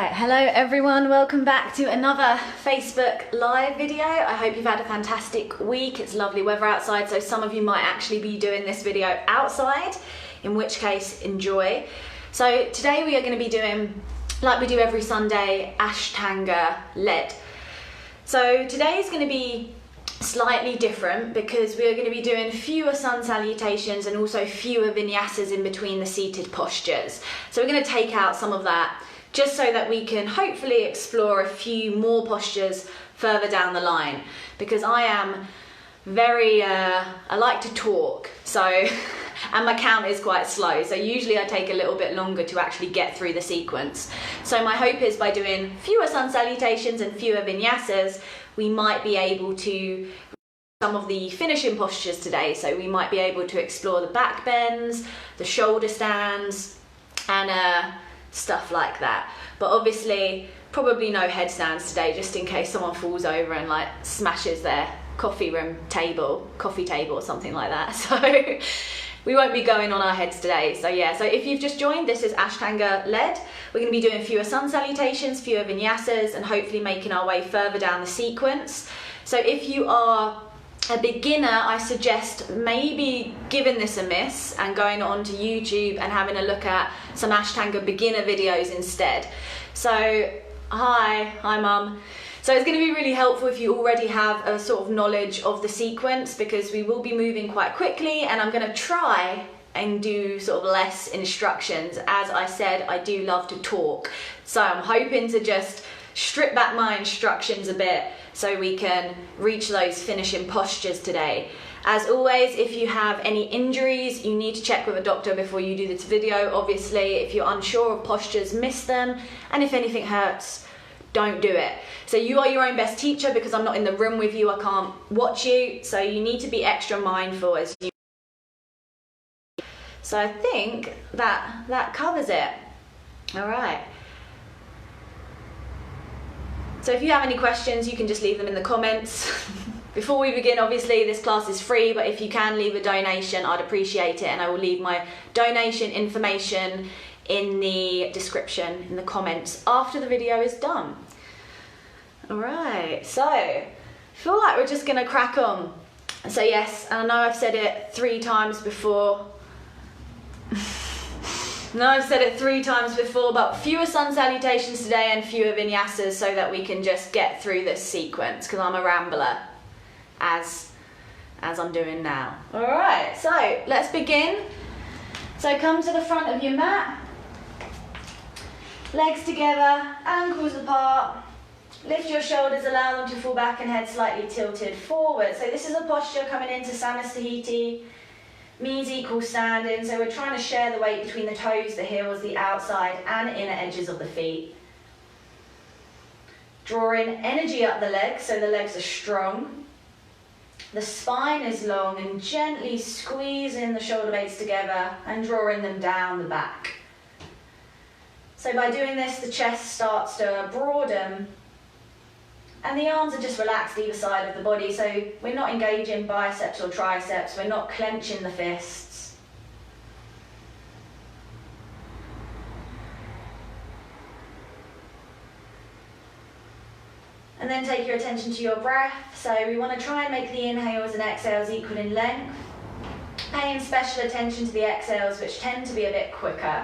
Alright, hello everyone, welcome back to another Facebook live video. I hope you've had a fantastic week. It's lovely weather outside, so some of you might actually be doing this video outside, in which case enjoy. So today we are going to be doing, like we do every Sunday, Ashtanga led. So today is going to be slightly different because we are going to be doing fewer sun salutations and also fewer vinyasas in between the seated postures. So we're going to take out some of that just so that we can hopefully explore a few more postures further down the line, because I am very, I like to talk, so, and my count is quite slow, so usually I take a little bit longer to actually get through the sequence. So my hope is by doing fewer sun salutations and fewer vinyasas, we might be able to some of the finishing postures today. So we might be able to explore the back bends, the shoulder stands, and stuff like that. But obviously probably no headstands today, just in case someone falls over and like smashes their coffee table or something like that. So we won't be going on our heads today. So yeah, so if you've just joined, this is Ashtanga led. We're going to be doing fewer sun salutations, fewer vinyasas, and hopefully making our way further down the sequence. So if you are a beginner, I suggest maybe giving this a miss and going on to YouTube and having a look at some Ashtanga beginner videos instead. So hi mum. So it's going to be really helpful if you already have a sort of knowledge of the sequence, because we will be moving quite quickly and I'm going to try and do sort of less instructions. As I said, I do love to talk, so I'm hoping to just strip back my instructions a bit so we can reach those finishing postures today. As always, if you have any injuries, you need to check with a doctor before you do this video. Obviously, if you're unsure of postures, miss them, and if anything hurts, don't do it. So you are your own best teacher, because I'm not in the room with you, I can't watch you, so you need to be extra mindful as you. So I think that covers it. All right. So if you have any questions, you can just leave them in the comments. Before we begin, obviously this class is free, but if you can leave a donation, I'd appreciate it, and I will leave my donation information in the description, in the comments, after the video is done. Alright, so I feel like we're just gonna crack on. So yes, I know I've said it 3 times before. No, I've said it 3 times before, but fewer sun salutations today and fewer vinyasas so that we can just get through this sequence, because I'm a rambler, as I'm doing now. Alright, so let's begin. So come to the front of your mat, legs together, ankles apart, lift your shoulders, allow them to fall back and head slightly tilted forward. So this is a posture coming into Samastahiti. Knees equal standing, so we're trying to share the weight between the toes, the heels, the outside and inner edges of the feet. Drawing energy up the legs, so the legs are strong. The spine is long, and gently squeezing the shoulder blades together and drawing them down the back. So by doing this, the chest starts to broaden and the arms are just relaxed either side of the body, so we're not engaging biceps or triceps, we're not clenching the fists. And then take your attention to your breath. So we want to try and make the inhales and exhales equal in length, paying special attention to the exhales, which tend to be a bit quicker.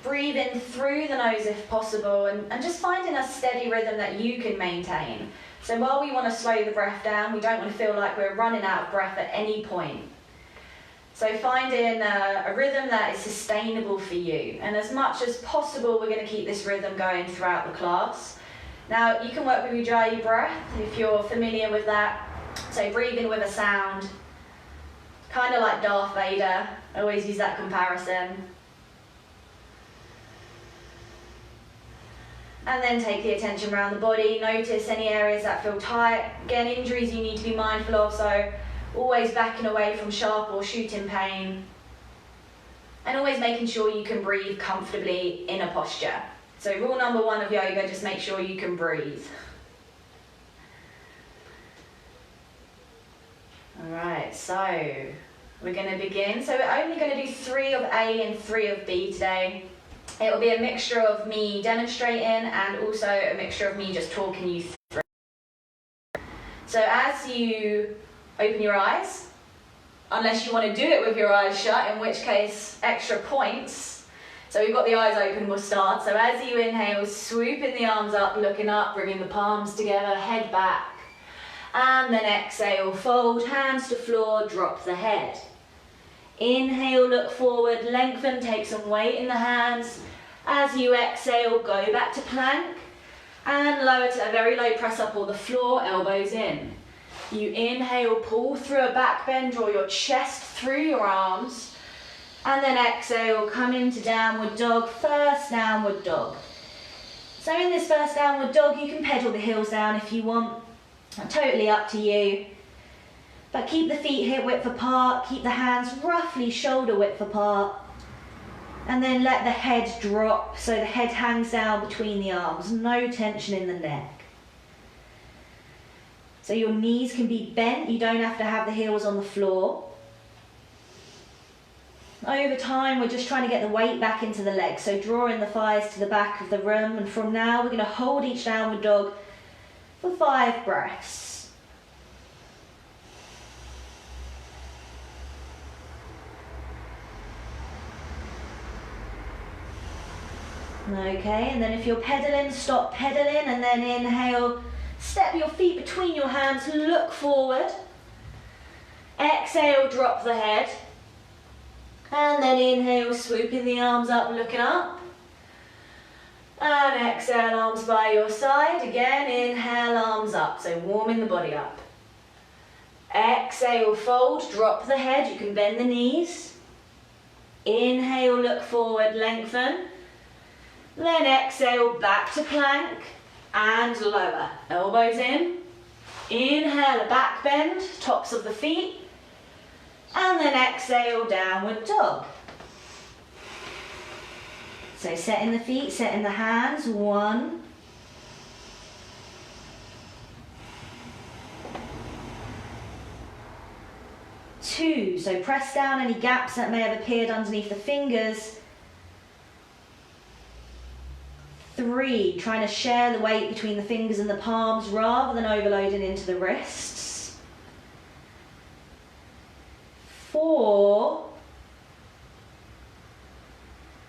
Breathing through the nose if possible, and just finding a steady rhythm that you can maintain. So while we want to slow the breath down, we don't want to feel like we're running out of breath at any point. So finding a rhythm that is sustainable for you, and as much as possible we're going to keep this rhythm going throughout the class. Now you can work with Ujjayi breath if you're familiar with that. So breathing with a sound, kind of like Darth Vader. I always use that comparison. And then take the attention around the body. Notice any areas that feel tight. Again, injuries you need to be mindful of, so always backing away from sharp or shooting pain. And always making sure you can breathe comfortably in a posture. So rule number 1 of yoga, just make sure you can breathe. Alright, so we're going to begin. So we're only going to do 3 of A and 3 of B today. It will be a mixture of me demonstrating and also a mixture of me just talking you through. So as you open your eyes, unless you want to do it with your eyes shut, in which case extra points. So we've got the eyes open, we'll start. So as you inhale, swooping the arms up, looking up, bringing the palms together, head back. And then exhale, fold, hands to floor, drop the head. Inhale, look forward, lengthen, take some weight in the hands. As you exhale, go back to plank. And lower to a very low press up or the floor, elbows in. You inhale, pull through a back bend, draw your chest through your arms. And then exhale, come into downward dog, first downward dog. So in this first downward dog, you can pedal the heels down if you want. Totally up to you. But keep the feet hip width apart, keep the hands roughly shoulder width apart. And then let the head drop so the head hangs down between the arms, no tension in the neck. So your knees can be bent, you don't have to have the heels on the floor. Over time, we're just trying to get the weight back into the legs, so drawing the thighs to the back of the room, and from now we're going to hold each downward dog for 5 breaths. Okay, and then if you're pedaling, stop pedaling, and then inhale, step your feet between your hands, look forward. Exhale, drop the head. And then inhale, swooping the arms up, looking up. And exhale, arms by your side. Again, inhale, arms up, so warming the body up. Exhale, fold, drop the head, you can bend the knees. Inhale, look forward, lengthen. Then exhale, back to plank and lower. Elbows in. Inhale, a back bend, tops of the feet. And then exhale, downward dog. So setting the feet, setting the hands. 1. 2. So press down any gaps that may have appeared underneath the fingers. 3, trying to share the weight between the fingers and the palms rather than overloading into the wrists. 4.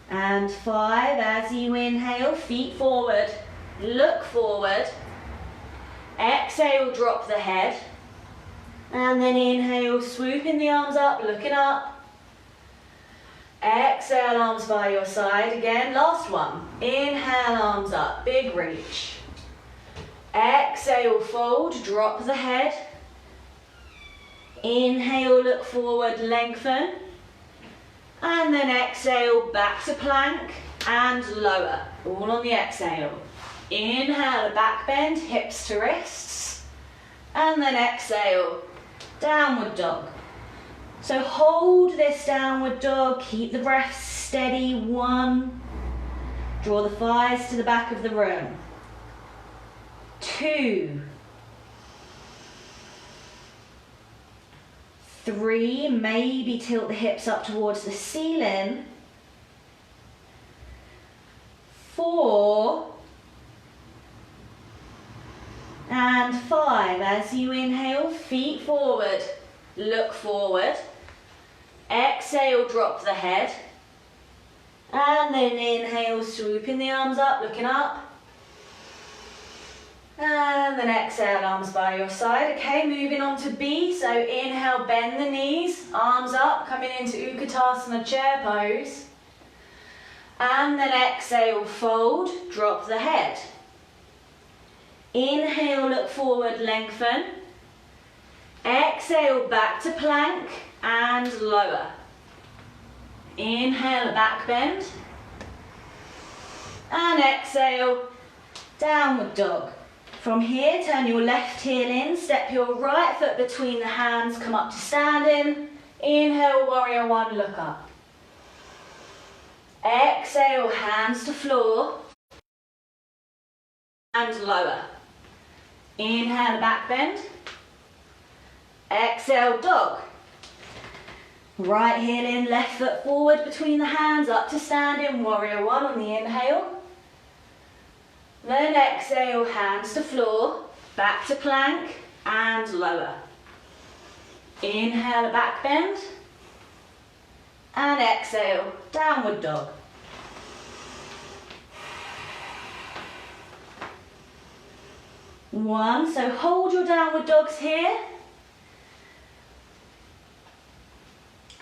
And 5, as you inhale, feet forward, look forward. Exhale, drop the head. And then inhale, swooping the arms up, looking up. Exhale, arms by your side. Again, last one. Inhale, arms up, big reach. Exhale, fold, drop the head. Inhale, look forward, lengthen. And then exhale, back to plank and lower. All on the exhale. Inhale, a back bend, hips to wrists. And then exhale, downward dog. So hold this downward dog, keep the breath steady. 1. Draw the thighs to the back of the room. 2. 3, maybe tilt the hips up towards the ceiling. 4. And 5. As you inhale, feet forward, look forward. Exhale, drop the head. And then inhale, swooping the arms up, looking up. And then exhale, arms by your side. Okay, moving on to B. So inhale, bend the knees, arms up, coming into Utkatasana chair pose. And then exhale, fold, drop the head. Inhale, look forward, lengthen. Exhale, back to plank and lower. Inhale, a back bend. And exhale, downward dog. From here, turn your left heel in, step your right foot between the hands, come up to standing. Inhale, warrior 1, look up. Exhale, hands to floor. And lower. Inhale, back bend. Exhale, dog. Right heel in, left foot forward between the hands, up to standing, warrior one on the inhale. Then exhale, hands to floor, back to plank and lower. Inhale, a back bend. And exhale, downward dog. One, so hold your downward dogs here.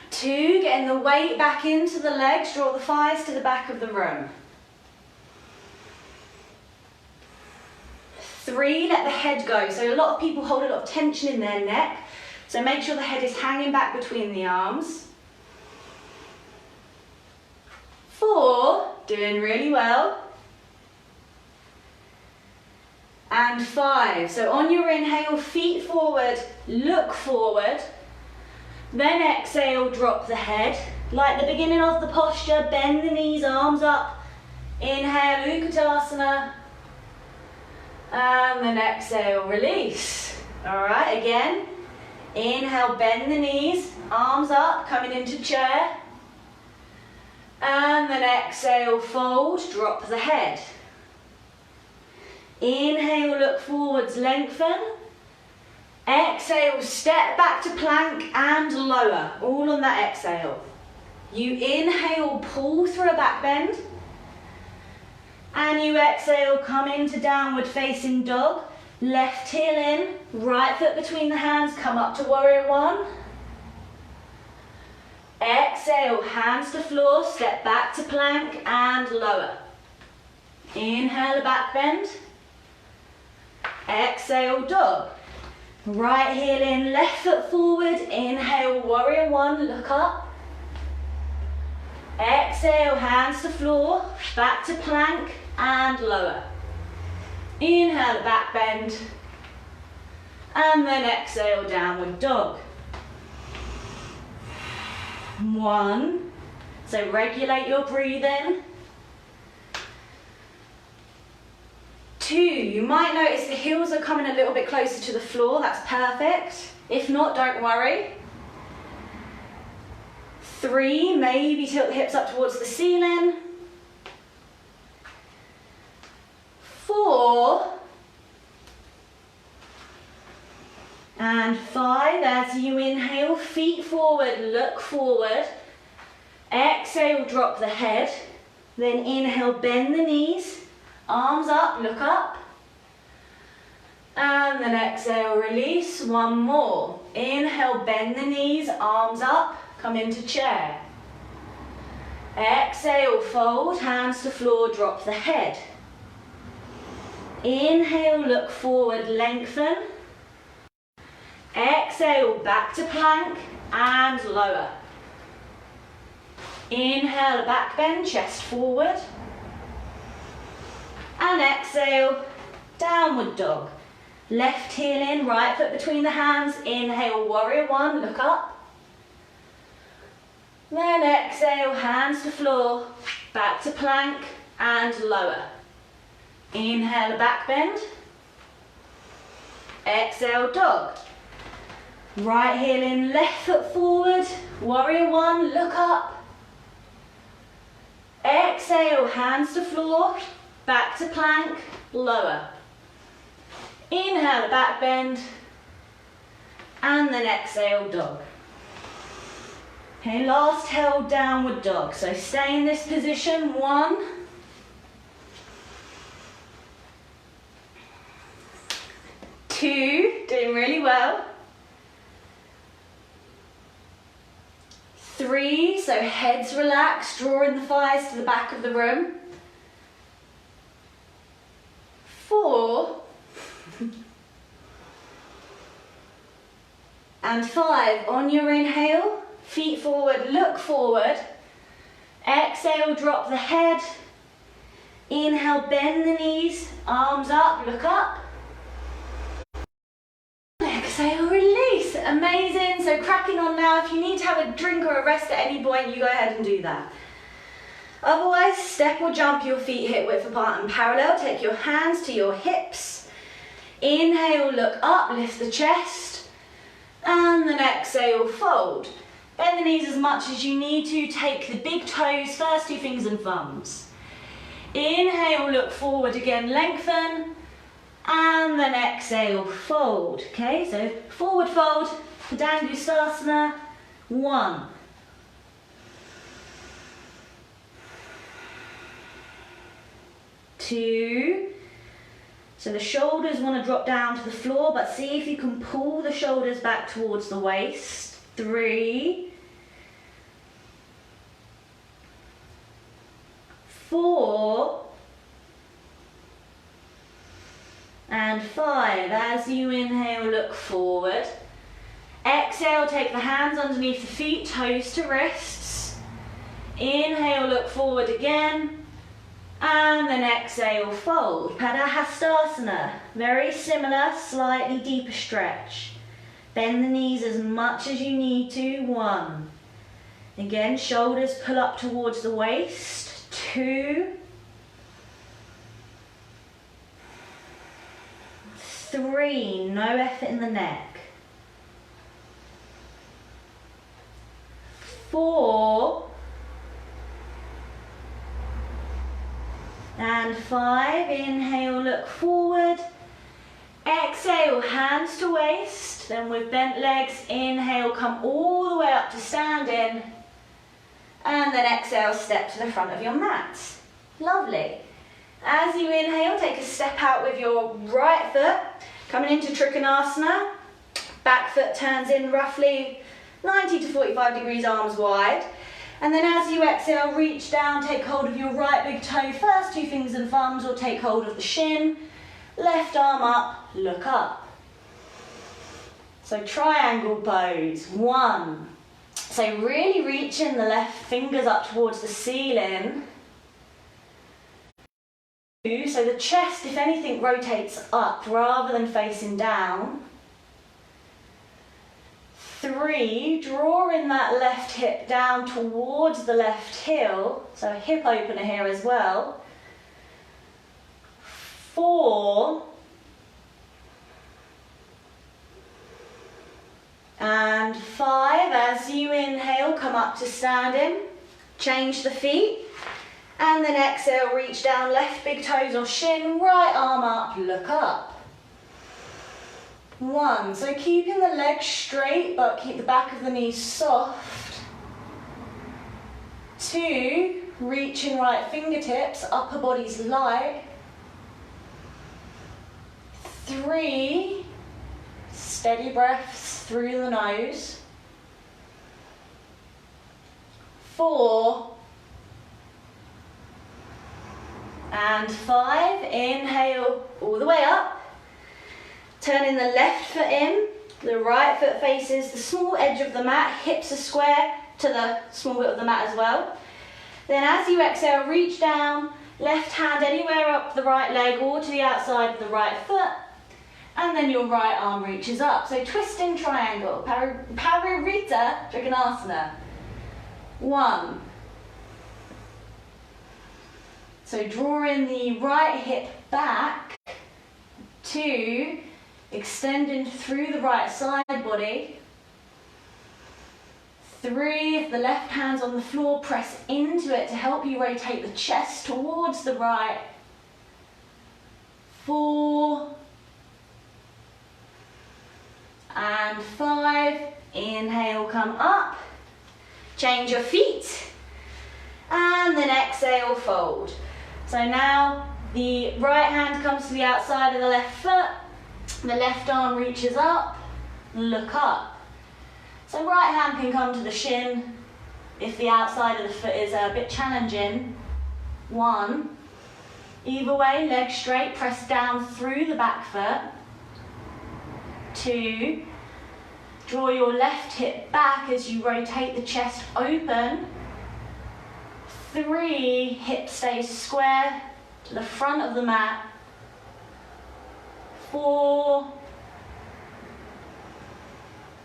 Two, getting the weight back into the legs, draw the thighs to the back of the room. Three, let the head go. So a lot of people hold a lot of tension in their neck, so make sure the head is hanging back between the arms. Four, doing really well. And five, so on your inhale, feet forward, look forward. Then exhale, drop the head. Like the beginning of the posture, bend the knees, arms up. Inhale, Utkatasana. And then exhale, release. All right, again. Inhale, bend the knees, arms up, coming into chair. And then exhale, fold, drop the head. Inhale, look forwards, lengthen. Exhale, step back to plank and lower, all on that exhale. You inhale, pull through a back bend. And you exhale, come into downward facing dog. Left heel in, right foot between the hands, come up to warrior one. Exhale, hands to floor, step back to plank and lower. Inhale, a back bend. Exhale, dog. Right heel in, left foot forward. Inhale, warrior one, look up. Exhale, hands to floor, back to plank and lower. Inhale, a back bend. And then exhale, downward dog. One. So regulate your breathing. Two, you might notice the heels are coming a little bit closer to the floor. That's perfect. If not, don't worry. Three, maybe tilt the hips up towards the ceiling. Four. And five, as you inhale, feet forward, look forward. Exhale, drop the head. Then inhale, bend the knees. Arms up, look up. And then exhale, release. One more. Inhale, bend the knees, arms up, come into chair. Exhale, fold, hands to floor, drop the head. Inhale, look forward, lengthen. Exhale, back to plank and lower. Inhale, back bend, chest forward. And exhale, downward dog. Left heel in, right foot between the hands. Inhale, warrior one, look up. Then exhale, hands to floor, back to plank and lower. Inhale, a back bend. Exhale, dog. Right heel in, left foot forward, warrior one, look up. Exhale, hands to floor, back to plank, lower. Inhale, a back bend. And then exhale, dog. Okay, last held downward dog. So stay in this position. One. Two, doing really well. Three, so heads relaxed, drawing the thighs to the back of the room. Four. And five, on your inhale, feet forward, look forward. Exhale, drop the head. Inhale, bend the knees, arms up, look up. Exhale, release. Amazing. So cracking on now. If you need to have a drink or a rest at any point, you go ahead and do that. Otherwise, step or jump your feet hip width apart and parallel. Take your hands to your hips. Inhale, look up, lift the chest. And then exhale, fold. Bend the knees as much as you need to. Take the big toes, first two fingers and thumbs. Inhale, look forward again, lengthen. And then exhale, fold. Okay, so forward fold, Padangusthasana. 1. 2. So the shoulders want to drop down to the floor, but see if you can pull the shoulders back towards the waist. 3. 4. And 5. As you inhale, look forward. Exhale, take the hands underneath the feet, toes to wrists. Inhale, look forward again. And then exhale, fold. Padahastasana. Very similar, slightly deeper stretch. Bend the knees as much as you need to. 1. Again, shoulders pull up towards the waist. 2. 3. No effort in the neck. 4. And 5, inhale, look forward. Exhale, hands to waist. Then with bent legs, inhale, come all the way up to standing. And then exhale, step to the front of your mat. Lovely. As you inhale, take a step out with your right foot. Coming into Trikonasana. Back foot turns in roughly 90 to 45 degrees, arms wide. And then as you exhale, reach down, take hold of your right big toe, first two fingers and thumbs, or take hold of the shin. Left arm up, look up. So triangle pose, 1. So really reaching the left fingers up towards the ceiling. 2, so the chest, if anything, rotates up rather than facing down. 3, draw in that left hip down towards the left heel, so a hip opener here as well. 4, and 5, as you inhale, come up to standing, change the feet, and then exhale, reach down, left big toes or shin, right arm up, look up. 1, so keeping the legs straight, but keep the back of the knees soft. 2, reaching right fingertips, upper body's light. 3, steady breaths through the nose. 4, and 5, inhale all the way up. Turning the left foot in, the right foot faces the small edge of the mat, hips are square to the small bit of the mat as well. Then as you exhale, reach down, left hand anywhere up the right leg or to the outside of the right foot, and then your right arm reaches up. So twisting triangle, Paririta Trikonasana. 1. So draw in the right hip back. 2, extending through the right side body. 3, if the left hand's on the floor, press into it to help you rotate the chest towards the right. 4, and 5, inhale, come up, change your feet, and then exhale, fold. So now the right hand comes to the outside of the left foot, the left arm reaches up, look up. So right hand can come to the shin if the outside of the foot is a bit challenging. 1, either way, leg straight, press down through the back foot. 2, draw your left hip back as you rotate the chest open. 3, hip stays square to the front of the mat. 4,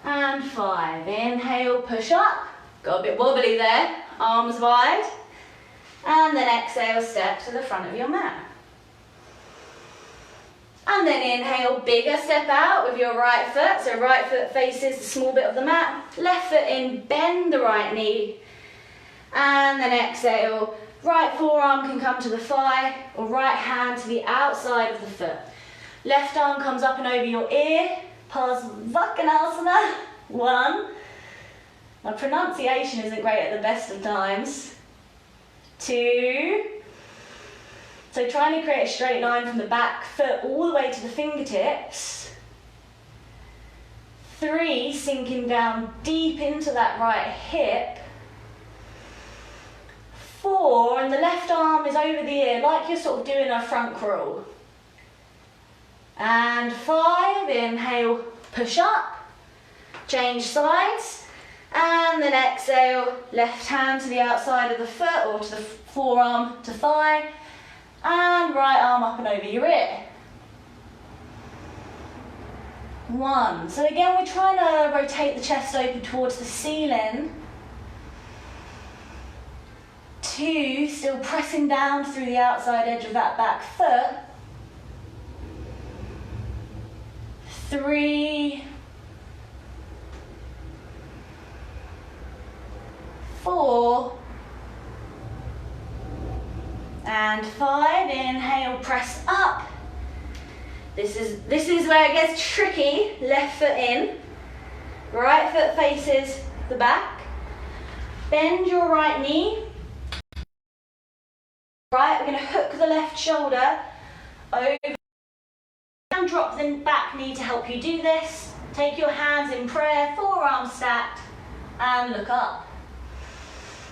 and 5. Inhale, push up. Got a bit wobbly there, arms wide. And then exhale, step to the front of your mat. And then inhale, bigger step out with your right foot. So right foot faces the small bit of the mat. Left foot in, bend the right knee. And then exhale, right forearm can come to the thigh or right hand to the outside of the foot. Left arm comes up and over your ear, Parsvakonasana. 1. My pronunciation isn't great at the best of times. 2. So trying to create a straight line from the back foot all the way to the fingertips. 3, sinking down deep into that right hip. 4, and the left arm is over the ear, like you're sort of doing a front crawl. And 5, inhale, push up, change sides. And then exhale, left hand to the outside of the foot or to the forearm to thigh. And right arm up and over your ear. 1. So again, we're trying to rotate the chest open towards the ceiling. 2, still pressing down through the outside edge of that back foot. 3, 4, and 5. Inhale, press up. This is where it gets tricky. Left foot in, right foot faces the back. Bend your right knee. Right, we're going to hook the left shoulder over and drop the back knee to help you do this. Take your hands in prayer, forearms stacked, and look up.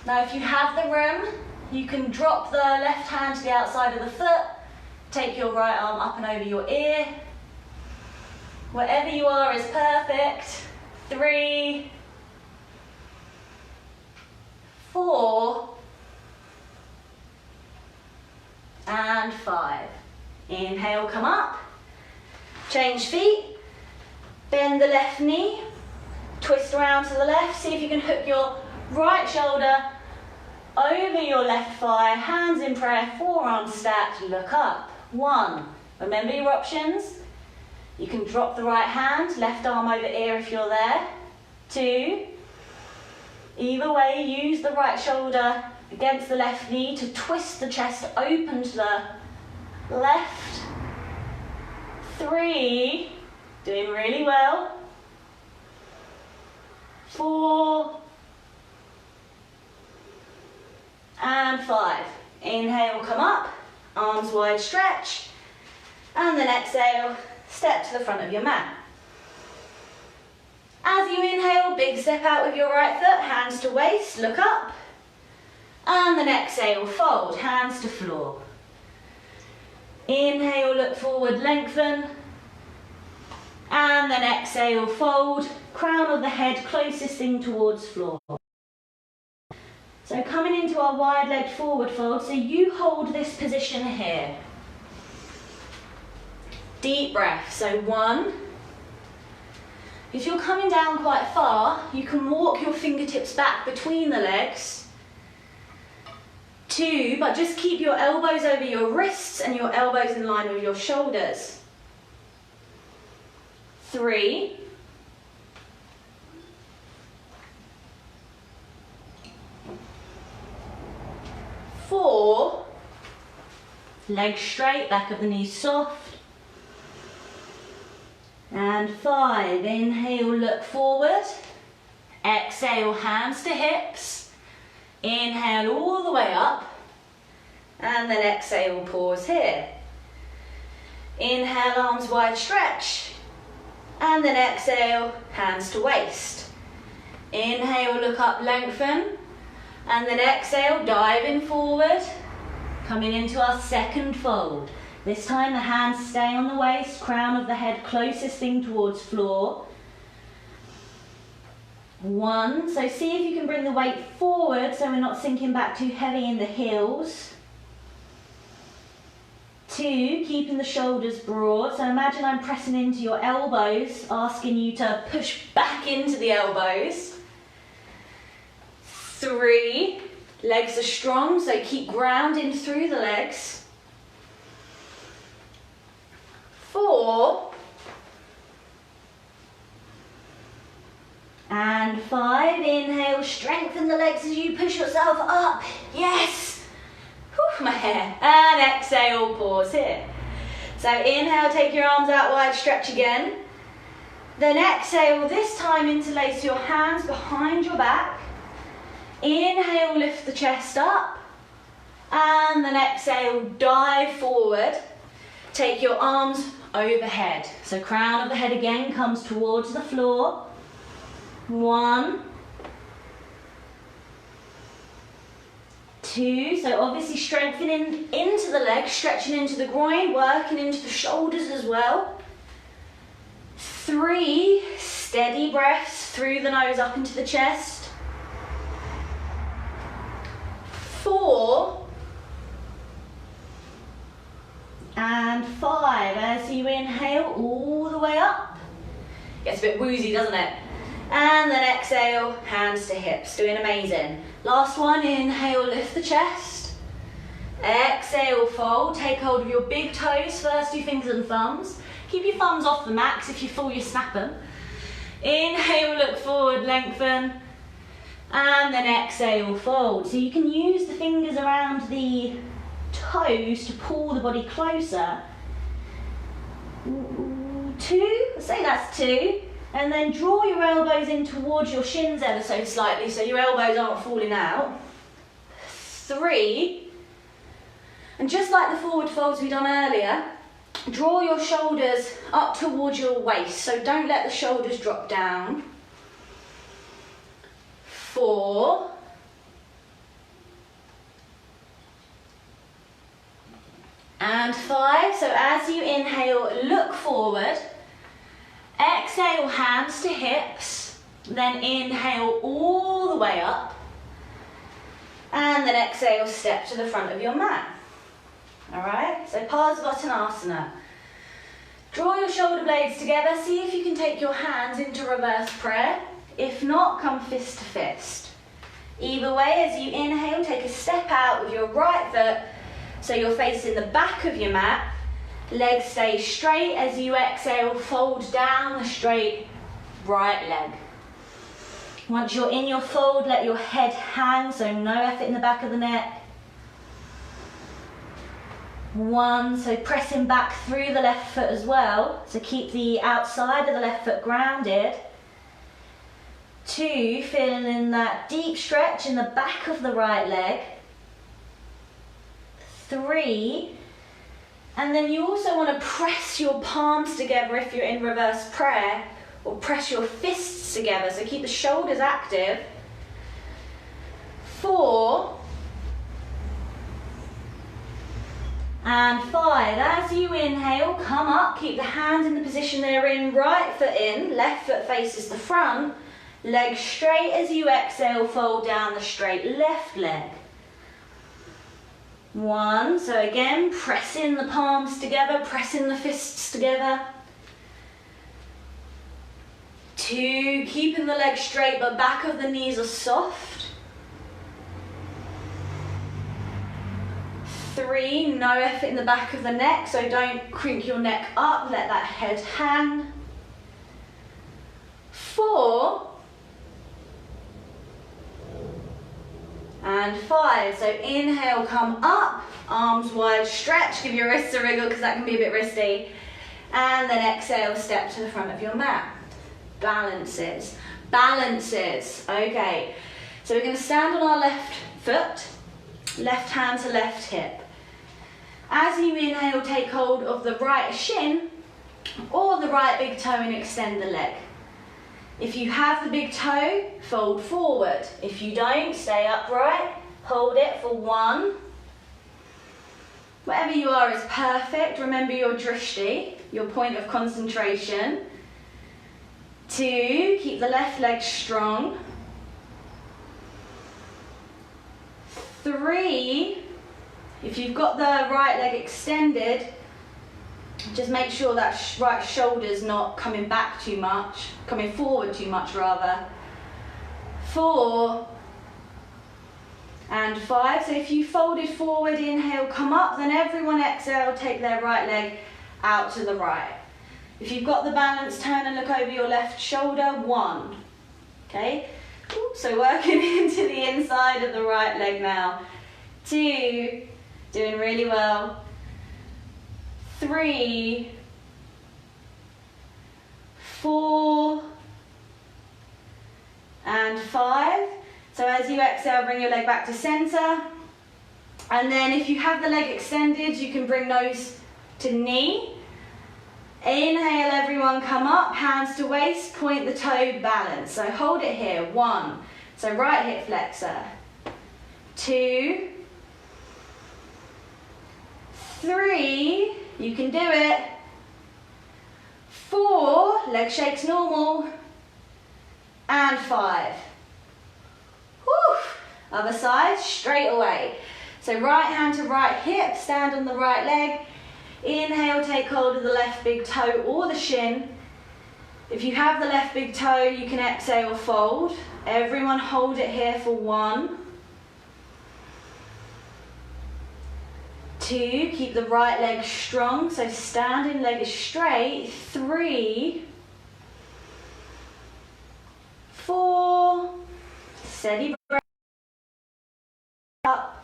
Now if you have the room, you can drop the left hand to the outside of the foot, take your right arm up and over your ear. Wherever you are is perfect. 3, 4, and 5. Inhale, come up. Change feet. Bend the left knee. Twist around to the left. See if you can hook your right shoulder over your left thigh. Hands in prayer, forearms stacked. Look up. 1. Remember your options. You can drop the right hand, left arm over ear if you're there. 2. Either way, use the right shoulder against the left knee to twist the chest open to the left. 3, doing really well. 4, and 5. Inhale, come up, arms wide stretch, and then exhale, step to the front of your mat. As you inhale, big step out with your right foot, hands to waist, look up. And then exhale, fold, hands to floor. Inhale, look forward, lengthen. And then exhale, fold, crown of the head closest thing towards floor. So coming into our wide legged forward fold, so you hold this position here. Deep breath, so 1. If you're coming down quite far, you can walk your fingertips back between the legs. 2, but just keep your elbows over your wrists and your elbows in line with your shoulders. 3, 4, legs straight, back of the knees soft. And 5, inhale, look forward. Exhale, hands to hips. Inhale all the way up. And then exhale, pause here. Inhale, arms wide stretch. And then exhale, hands to waist. Inhale, look up, lengthen. And then exhale, diving forward. Coming into our second fold. This time the hands stay on the waist, crown of the head closest thing towards floor. 1, so see if you can bring the weight forward so we're not sinking back too heavy in the heels. 2, keeping the shoulders broad, so imagine I'm pressing into your elbows, asking you to push back into the elbows. 3, legs are strong, so keep grounding through the legs. 4, 5. Inhale, strengthen the legs as you push yourself up. Yes. Whew, my hair. And exhale, pause here. So inhale, take your arms out wide, stretch again. Then exhale, this time interlace your hands behind your back. Inhale, lift the chest up. And then exhale, dive forward. Take your arms overhead. So crown of the head again comes towards the floor. 1, 2, so obviously strengthening into the legs, stretching into the groin, working into the shoulders as well. 3, steady breaths through the nose up into the chest. 4, and 5, as you inhale all the way up. Gets a bit woozy, doesn't it? And then exhale, hands to hips, doing amazing. Last one, inhale, lift the chest. Exhale, fold, take hold of your big toes, first 2 fingers and thumbs. Keep your thumbs off the mat, 'cause if you fall, you snap them. Inhale, look forward, lengthen. And then exhale, fold. So you can use the fingers around the toes to pull the body closer. 2, let's say that's 2. And then draw your elbows in towards your shins ever so slightly so your elbows aren't falling out. 3. And just like the forward folds we done earlier, draw your shoulders up towards your waist. So don't let the shoulders drop down. 4. And 5. So as you inhale, look forward. Exhale, hands to hips, then inhale all the way up, and then exhale, step to the front of your mat. All right, so Parsvattanasana. Draw your shoulder blades together, see if you can take your hands into reverse prayer. If not, come fist to fist. Either way, as you inhale, take a step out with your right foot, so you're facing the back of your mat. Legs stay straight. As you exhale, fold down the straight right leg. Once you're in your fold, let your head hang, so no effort in the back of the neck. 1, so pressing back through the left foot as well, so keep the outside of the left foot grounded. 2, feeling that deep stretch in the back of the right leg. 3, and then you also want to press your palms together if you're in reverse prayer, or press your fists together, so keep the shoulders active. 4, and 5. As you inhale, come up, keep the hands in the position they're in, right foot in, left foot faces the front, legs straight. As you exhale, fold down the straight left leg. 1, so again, pressing the palms together, pressing the fists together. 2, keeping the legs straight, but back of the knees are soft. 3, no effort in the back of the neck, so don't crink your neck up, let that head hang. 4, and 5, so inhale, come up, arms wide, stretch, give your wrists a wriggle because that can be a bit wristy, and then exhale, step to the front of your mat. Balances, balances, okay, so we're going to stand on our left foot, left hand to left hip. As you inhale, take hold of the right shin or the right big toe and extend the leg. If you have the big toe, fold forward. If you don't, stay upright. Hold it for 1. Wherever you are is perfect. Remember your drishti, your point of concentration. 2, keep the left leg strong. 3, if you've got the right leg extended, just make sure that right shoulder's not coming back too much, coming forward too much rather. 4, and 5. So if you folded forward, inhale, come up, then everyone exhale, take their right leg out to the right. If you've got the balance, turn and look over your left shoulder. 1. Okay, so working into the inside of the right leg now. 2, doing really well. 3, 4, and 5. So as you exhale, bring your leg back to center. And then if you have the leg extended, you can bring nose to knee. Inhale, everyone, come up, hands to waist, point the toe, balance. So hold it here, 1. So right hip flexor. 2, 3, you can do it. 4, leg shakes normal. And 5. Whew. Other side, straight away. So right hand to right hip, stand on the right leg. Inhale, take hold of the left big toe or the shin. If you have the left big toe, you can exhale, fold. Everyone hold it here for 1. 2, keep the right leg strong, so standing leg is straight. 3, 4, steady breath up.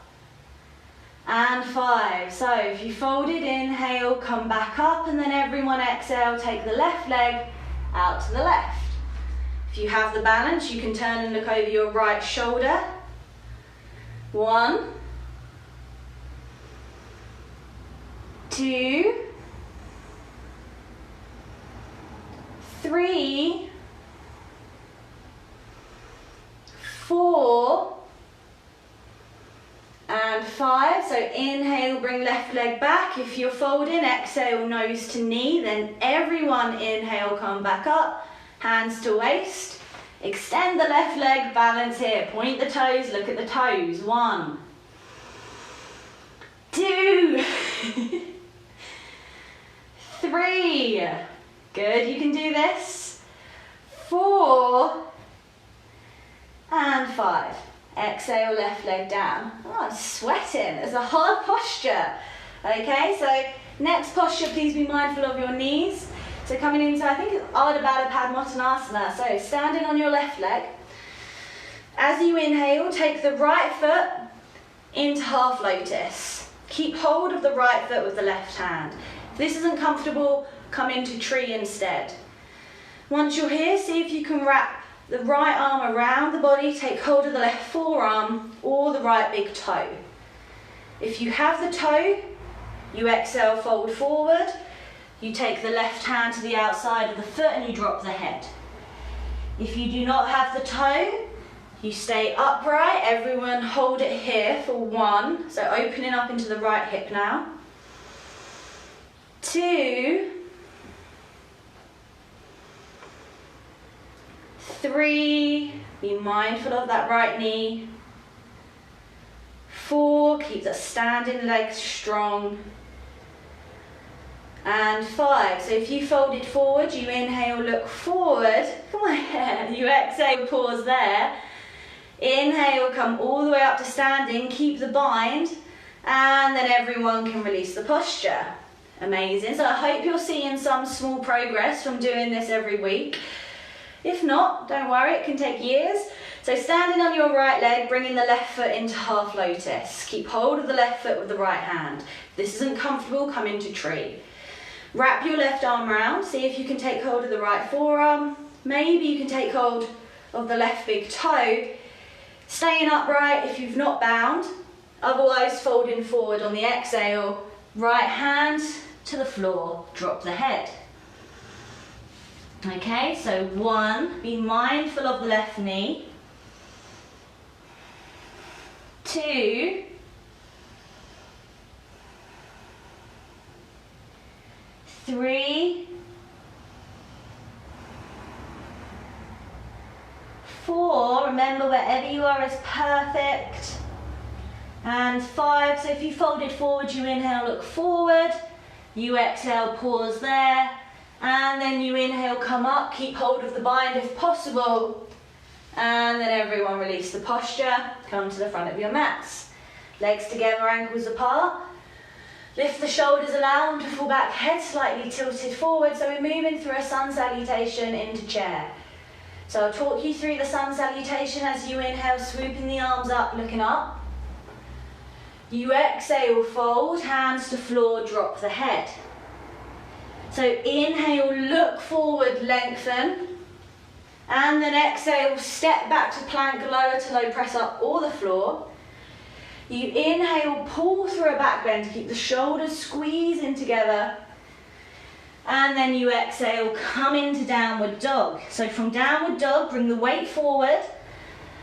And 5. So if you folded, inhale, come back up, and then everyone exhale, take the left leg out to the left. If you have the balance, you can turn and look over your right shoulder. 1, 2, 3, 4, and 5. So inhale, bring left leg back. If you're folding, exhale, nose to knee. Then everyone inhale, come back up, hands to waist. Extend the left leg, balance here. Point the toes, look at the toes. 1, 2, 3. Good, you can do this. 4, and 5. Exhale, left leg down. Oh, I'm sweating. It's a hard posture. Okay, so next posture, please be mindful of your knees. So coming into, I think it's Ardha Baddha Padmottanasana. So standing on your left leg. As you inhale, take the right foot into half lotus. Keep hold of the right foot with the left hand. If this isn't comfortable, come into tree instead. Once you're here, see if you can wrap the right arm around the body, take hold of the left forearm or the right big toe. If you have the toe, you exhale, fold forward. You take the left hand to the outside of the foot and you drop the head. If you do not have the toe, you stay upright. Everyone hold it here for 1. So opening up into the right hip now. 2, 3, be mindful of that right knee. 4, keep the standing legs strong. And 5, so if you folded forward, you inhale, look forward. Come on, you exhale, pause there. Inhale, come all the way up to standing, keep the bind, and then everyone can release the posture. Amazing, so I hope you're seeing some small progress from doing this every week. If not, don't worry, it can take years. So standing on your right leg, bringing the left foot into half lotus. Keep hold of the left foot with the right hand. If this isn't comfortable, come into tree. Wrap your left arm around, see if you can take hold of the right forearm. Maybe you can take hold of the left big toe. Staying upright if you've not bound. Otherwise, folding forward on the exhale. Right hand to the floor, drop the head. Okay, so 1, be mindful of the left knee. 2, 3, 4, remember wherever you are is perfect. And 5, so if you folded forward, you inhale, look forward. You exhale, pause there. And then you inhale, come up, keep hold of the bind if possible. And then everyone release the posture, come to the front of your mats. Legs together, ankles apart. Lift the shoulders, allow them to fall back, head slightly tilted forward. So we're moving through a sun salutation into chair. So I'll talk you through the sun salutation as you inhale, swooping the arms up, looking up. You exhale, fold, hands to floor, drop the head. So inhale, look forward, lengthen. And then exhale, step back to plank, lower to low, press up or the floor. You inhale, pull through a back bend, keep the shoulders squeezing together. And then you exhale, come into downward dog. So from downward dog, bring the weight forward,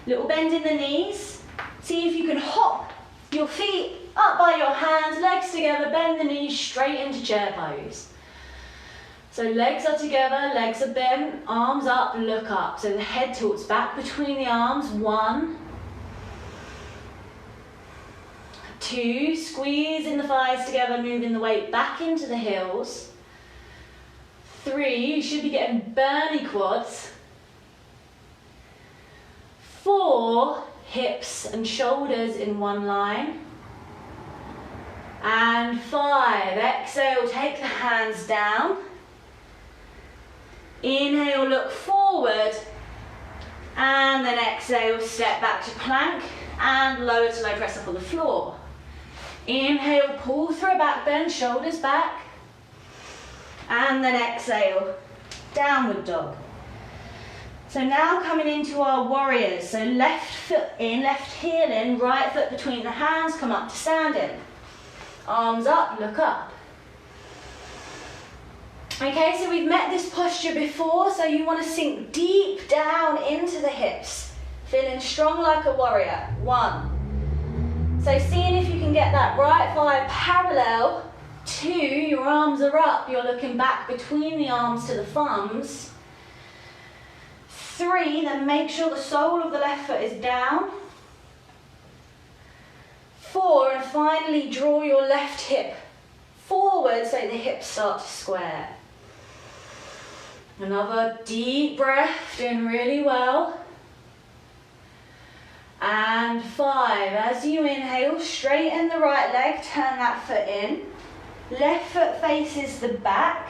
little bend in the knees. See if you can hop your feet up by your hands, legs together, bend the knees straight into chair pose. So legs are together, legs are bent, arms up, look up. So the head tilts back between the arms. 1, 2, squeezing the thighs together, moving the weight back into the heels. 3, you should be getting burny quads. 4, hips and shoulders in one line. And 5, exhale, take the hands down. Inhale, look forward, and then exhale, step back to plank, and lower to low, press up on the floor. Inhale, pull through a back bend, shoulders back, and then exhale, downward dog. So now coming into our warriors, so left foot in, left heel in, right foot between the hands, come up to standing. Arms up, look up. Okay, so we've met this posture before, so you want to sink deep down into the hips, feeling strong like a warrior. 1. So seeing if you can get that right thigh parallel. 2, your arms are up, you're looking back between the arms to the thumbs. 3, then make sure the sole of the left foot is down. 4, and finally draw your left hip forward so the hips start to square. Another deep breath, doing really well. And 5, as you inhale, straighten the right leg, turn that foot in. Left foot faces the back.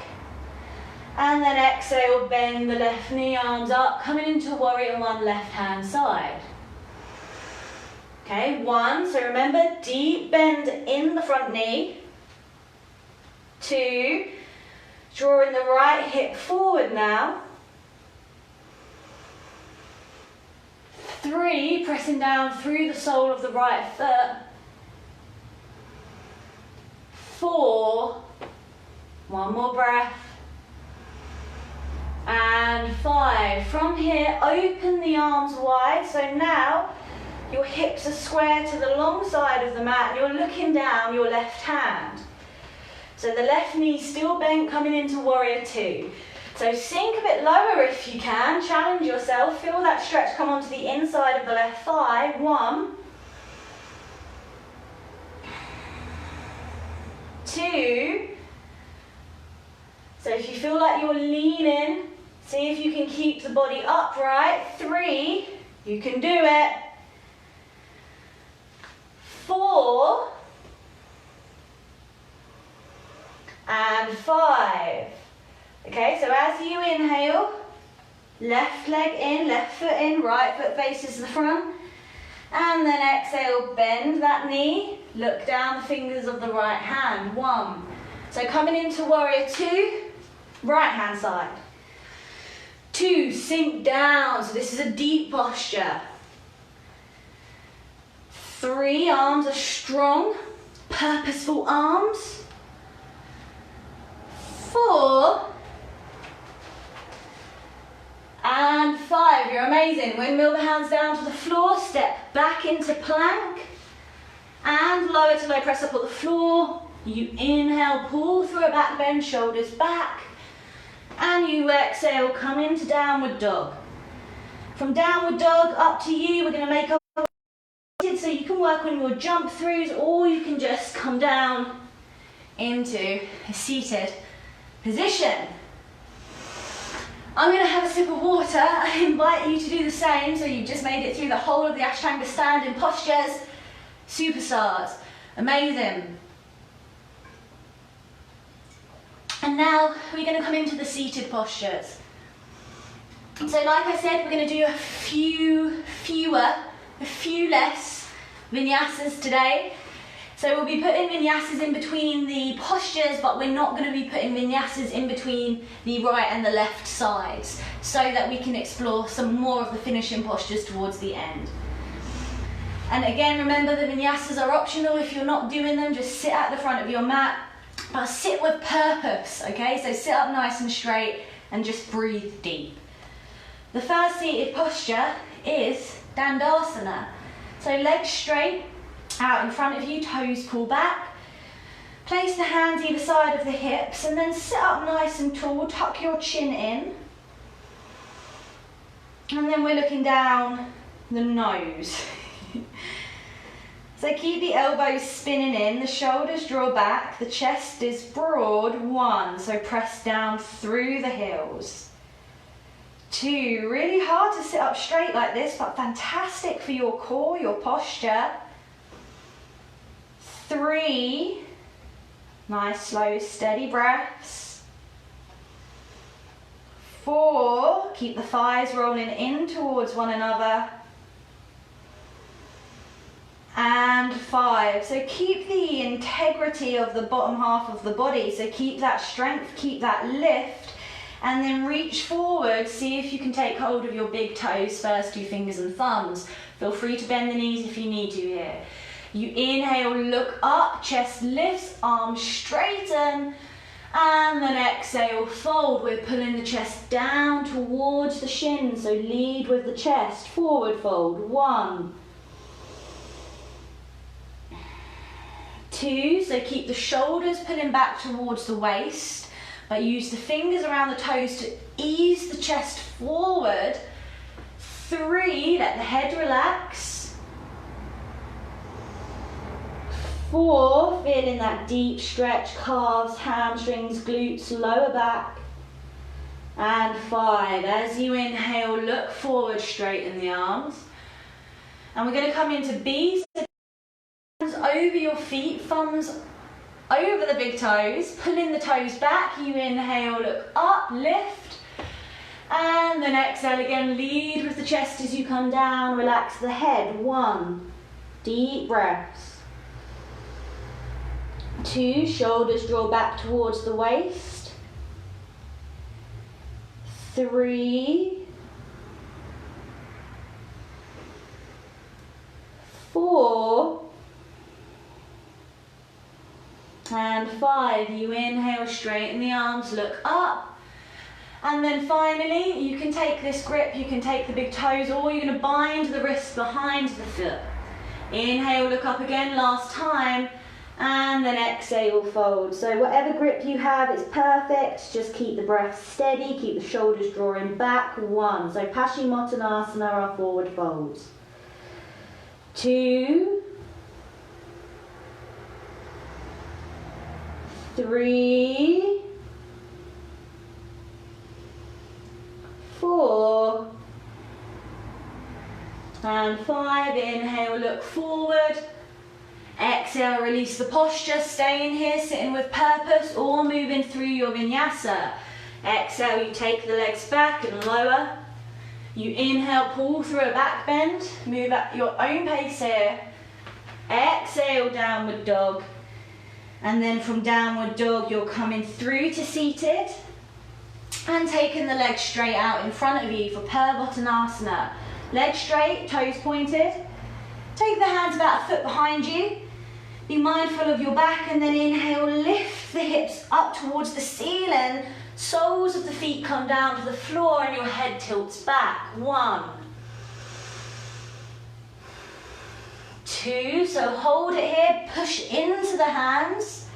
And then exhale, bend the left knee, arms up, coming into warrior 1, left hand side. Okay, 1, so remember, deep bend in the front knee. 2, drawing the right hip forward now. 3, pressing down through the sole of the right foot. 4, one more breath. And 5, from here, open the arms wide. So now your hips are square to the long side of the mat and you're looking down your left hand. So the left knee still bent, coming into warrior 2. So sink a bit lower if you can, challenge yourself, feel that stretch come onto the inside of the left thigh. 1, 2. So if you feel like you're leaning, see if you can keep the body upright. 3, you can do it. 4, and 5. Okay, so as you inhale, left leg in, left foot in, right foot faces the front. And then exhale, bend that knee, look down the fingers of the right hand. 1. So coming into warrior 2, right hand side. 2, sink down, so this is a deep posture. 3, arms are strong, purposeful arms. 4, and 5, you're amazing. Windmill the hands down to the floor, step back into plank, and lower to low, press up on the floor. You inhale, pull through a back bend, shoulders back, and you exhale, come into downward dog. From downward dog, up to you, we're going to make up so you can work on your jump throughs, or you can just come down into a seated position. I'm going to have a sip of water. I invite you to do the same. So you've just made it through the whole of the Ashtanga standing postures. Superstars. Amazing. And now we're going to come into the seated postures. So like I said, we're going to do a few less vinyasas today. So we'll be putting vinyasas in between the postures, but we're not going to be putting vinyasas in between the right and the left sides, so that we can explore some more of the finishing postures towards the end. And again, remember, the vinyasas are optional. If you're not doing them, just sit at the front of your mat, but sit with purpose, okay? So sit up nice and straight and just breathe deep. The first seated posture is Dandasana. So legs straight out in front of you, toes pull back. Place the hands either side of the hips and then sit up nice and tall, tuck your chin in. And then we're looking down the nose. So keep the elbows spinning in, the shoulders draw back, the chest is broad. 1, so press down through the heels. 2, really hard to sit up straight like this, but fantastic for your core, your posture. 3, nice, slow, steady breaths. 4, keep the thighs rolling in towards one another. And 5, so keep the integrity of the bottom half of the body, so keep that strength, keep that lift, and then reach forward. See if you can take hold of your big toes first, 2 fingers and thumbs. Feel free to bend the knees if you need to here. You inhale, look up, chest lifts, arms straighten, and then exhale, fold. We're pulling the chest down towards the shins, so lead with the chest, forward fold. 1, 2, so keep the shoulders pulling back towards the waist, but use the fingers around the toes to ease the chest forward. 3, let the head relax. 4, feeling that deep stretch, calves, hamstrings, glutes, lower back. And 5, as you inhale, look forward, straighten the arms. And we're going to come into B's. Hands over your feet, thumbs over the big toes, pulling the toes back. You inhale, look up, lift, and then exhale again, lead with the chest as you come down, relax the head. 1, deep breaths. 2, shoulders draw back towards the waist. 3, 4, and 5. You inhale, straighten the arms, look up. And then finally, you can take this grip, you can take the big toes, or you're going to bind the wrists behind the foot. Inhale, look up again, last time. And then exhale, fold. So whatever grip you have is perfect. Just keep the breath steady, keep the shoulders drawing back. 1, so Paschimottanasana, our forward folds. 2, 3, 4, and 5. Inhale, look forward. Exhale, release the posture. Staying here, sitting with purpose, or moving through your vinyasa. Exhale, you take the legs back and lower. You inhale, pull through a back bend. Move at your own pace here. Exhale, downward dog. And then from downward dog, you're coming through to seated and taking the legs straight out in front of you for Purvottanasana. Legs straight, toes pointed. Take the hands about a foot behind you. Be mindful of your back, and then inhale, lift the hips up towards the ceiling. Soles of the feet come down to the floor and your head tilts back. 1, 2, so hold it here, push into the hands.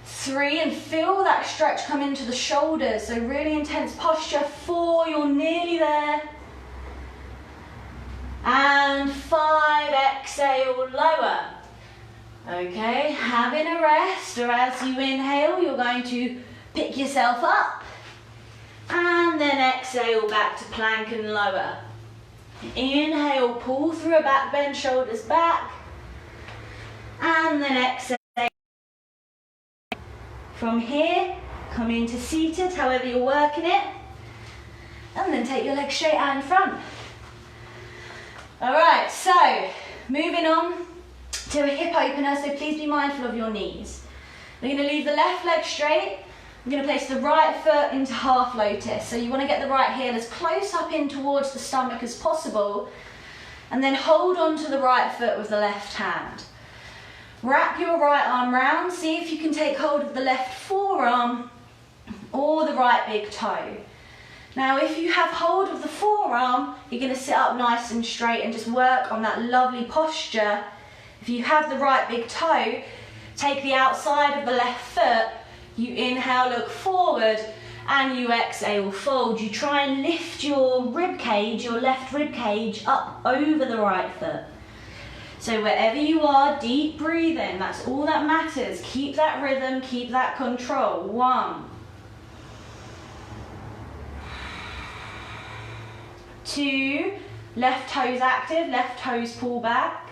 3, and feel that stretch come into the shoulders, so really intense posture. 4, you're nearly there. And 5, exhale, lower. Okay, having a rest, or as you inhale, you're going to pick yourself up. And then exhale back to plank and lower. Inhale, pull through a back bend, shoulders back. And then exhale. From here, come into seated, however you're working it. And then take your legs straight out in front. All right, so moving on to a hip opener, so please be mindful of your knees. We're going to leave the left leg straight. We're going to place the right foot into half lotus. So you want to get the right heel as close up in towards the stomach as possible, and then hold on to the right foot with the left hand. Wrap your right arm round, see if you can take hold of the left forearm or the right big toe. Now if you have hold of the forearm, you're going to sit up nice and straight and just work on that lovely posture. If you have the right big toe, take the outside of the left foot, you inhale, look forward, and you exhale, fold. You try and lift your rib cage, your left rib cage, up over the right foot. So wherever you are, deep breathing, that's all that matters. Keep that rhythm, keep that control. 1, 2, left toes active, left toes pull back.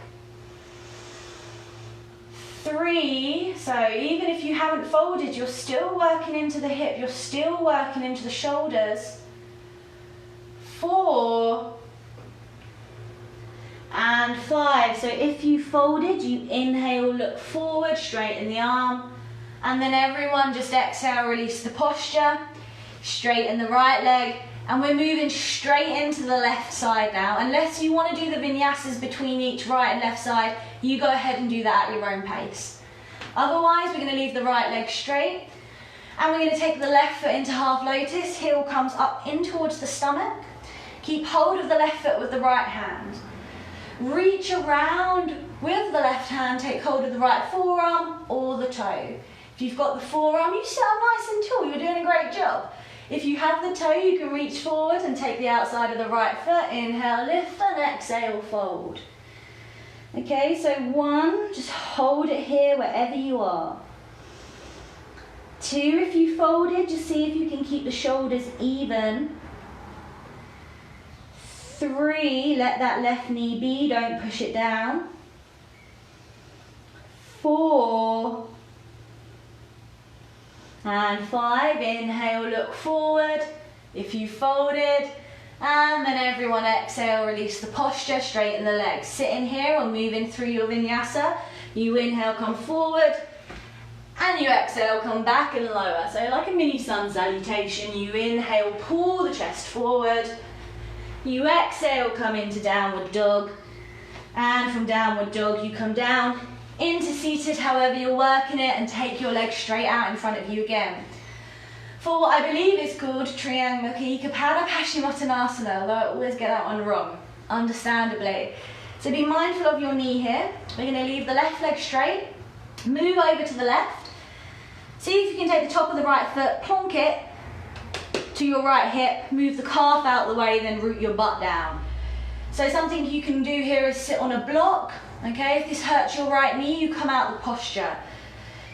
3, so even if you haven't folded, you're still working into the hip, you're still working into the shoulders. 4, and 5. So if you folded, you inhale, look forward, straighten the arm, and then everyone just exhale, release the posture, straighten the right leg, and we're moving straight into the left side now. Unless you want to do the vinyasas between each right and left side, you go ahead and do that at your own pace. Otherwise, we're going to leave the right leg straight, and we're going to take the left foot into half lotus, heel comes up in towards the stomach. Keep hold of the left foot with the right hand. Reach around with the left hand, take hold of the right forearm or the toe. If you've got the forearm, you sit up nice and tall, you're doing a great job. If you have the toe, you can reach forward and take the outside of the right foot. Inhale, lift, and exhale, fold. Okay, so 1, just hold it here wherever you are. 2, if you folded, just see if you can keep the shoulders even. 3, let that left knee be, don't push it down. 4, and 5, inhale, look forward. If you folded, and then everyone exhale, release the posture, straighten the legs. Sitting here or moving through your vinyasa, you inhale, come forward, and you exhale, come back and lower. So like a mini sun salutation, you inhale, pull the chest forward, you exhale, come into downward dog, and from downward dog you come down into seated, however you're working it, and take your legs straight out in front of you again. For what I believe is called Triangmukhi Pada Paschimottanasana, although I always get that one wrong, understandably. So be mindful of your knee here. We're going to leave the left leg straight, move over to the left. See if you can take the top of the right foot, plonk it to your right hip, move the calf out the way, then root your butt down. So something you can do here is sit on a block. Okay, if this hurts your right knee, you come out of the posture.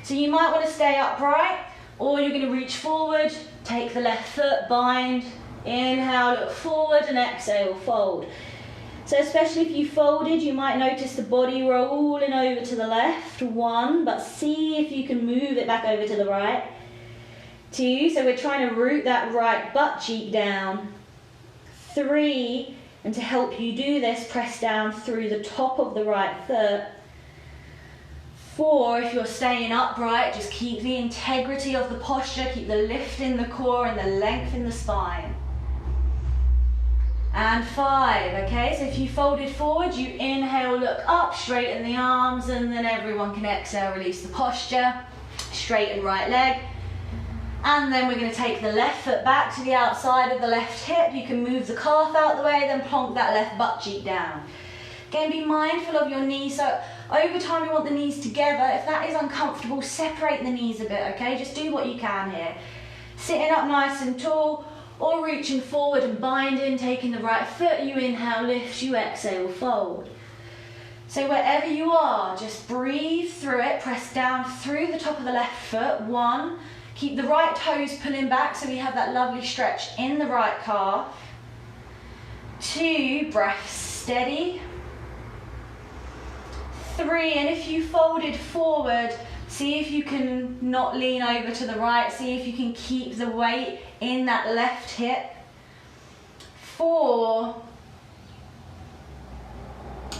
So you might want to stay upright, or you're going to reach forward, take the left foot, bind, inhale, look forward, and exhale, fold. So especially if you folded, you might notice the body rolling over to the left, 1, but see if you can move it back over to the right. 2, so we're trying to root that right butt cheek down. 3, and to help you do this, press down through the top of the right foot. 4, if you're staying upright, just keep the integrity of the posture, keep the lift in the core and the length in the spine. And 5, okay, so if you folded forward, you inhale, look up, straighten the arms, and then everyone can exhale, release the posture, straighten right leg. And then we're going to take the left foot back to the outside of the left hip. You can move the calf out the way, then plonk that left butt cheek down. Again, be mindful of your knees. So over time, we want the knees together. If that is uncomfortable, separate the knees a bit, okay? Just do what you can here. Sitting up nice and tall, or reaching forward and binding, taking the right foot. You inhale, lift, you exhale, fold. So wherever you are, just breathe through it. Press down through the top of the left foot. 1. Keep the right toes pulling back so we have that lovely stretch in the right calf. 2, breath steady. 3, and if you folded forward, see if you can not lean over to the right. See if you can keep the weight in that left hip. 4,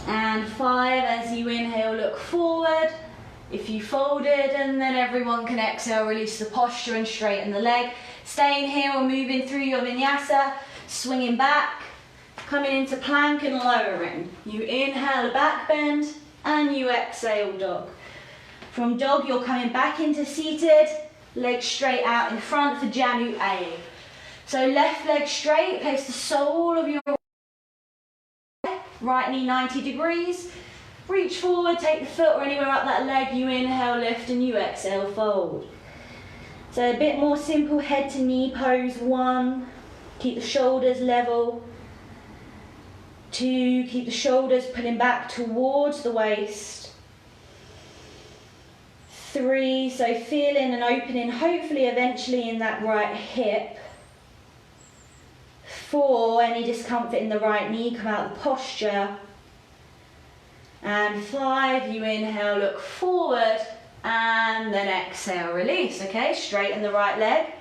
and 5. As you inhale, look forward. If you folded, and then everyone can exhale, release the posture and straighten the leg. Staying here or moving through your vinyasa, swinging back, coming into plank and lowering. You inhale a back bend and you exhale dog. From dog, you're coming back into seated, legs straight out in front for Janu A. So left leg straight, place the sole of your right knee 90 degrees. Reach forward, take the foot or anywhere up that leg. You inhale, lift, and you exhale, fold. So a bit more simple head to knee pose. 1, keep the shoulders level. 2, keep the shoulders pulling back towards the waist. 3, so feeling an opening, hopefully eventually in that right hip. 4, any discomfort in the right knee, come out of the posture. And 5, you inhale, look forward, and then exhale, release, okay? Straighten the right leg.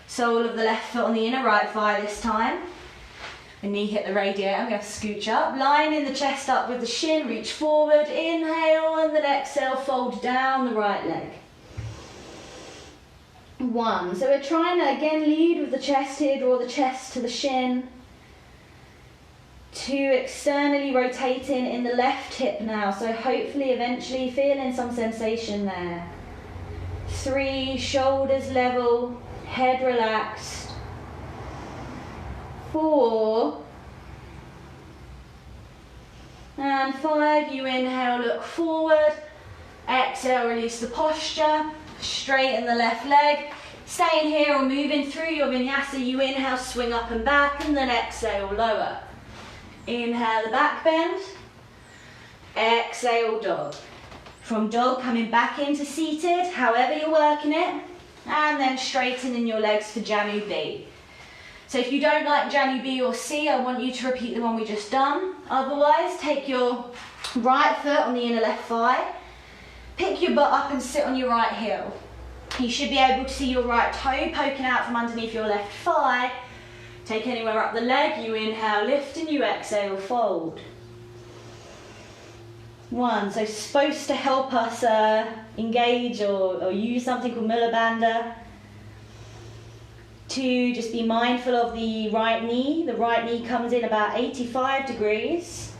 Sole of the left foot on the inner right thigh this time. The knee hit the radiator, we have to scooch up. Lining the chest up with the shin, reach forward, inhale, and then exhale, fold down the right leg. 1, so we're trying to again lead with the chest here, draw the chest to the shin. 2, externally rotating in the left hip now, so hopefully eventually feeling some sensation there. 3, shoulders level, head relaxed. 4, and 5, you inhale, look forward. Exhale, release the posture, straighten the left leg. Staying here or moving through your vinyasa, you inhale, swing up and back, and then exhale, lower. Inhale the back bend, exhale dog. From dog, coming back into seated, however you're working it, and then straightening your legs for Janu B. So if you don't like Janu B or C, I want you to repeat the one we just done. Otherwise, take your right foot on the inner left thigh, pick your butt up and sit on your right heel. You should be able to see your right toe poking out from underneath your left thigh. Take anywhere up the leg, you inhale, lift, and you exhale, fold. 1, so supposed to help us engage or use something called Mula Bandha. 2, just be mindful of the right knee. The right knee comes in about 85 degrees.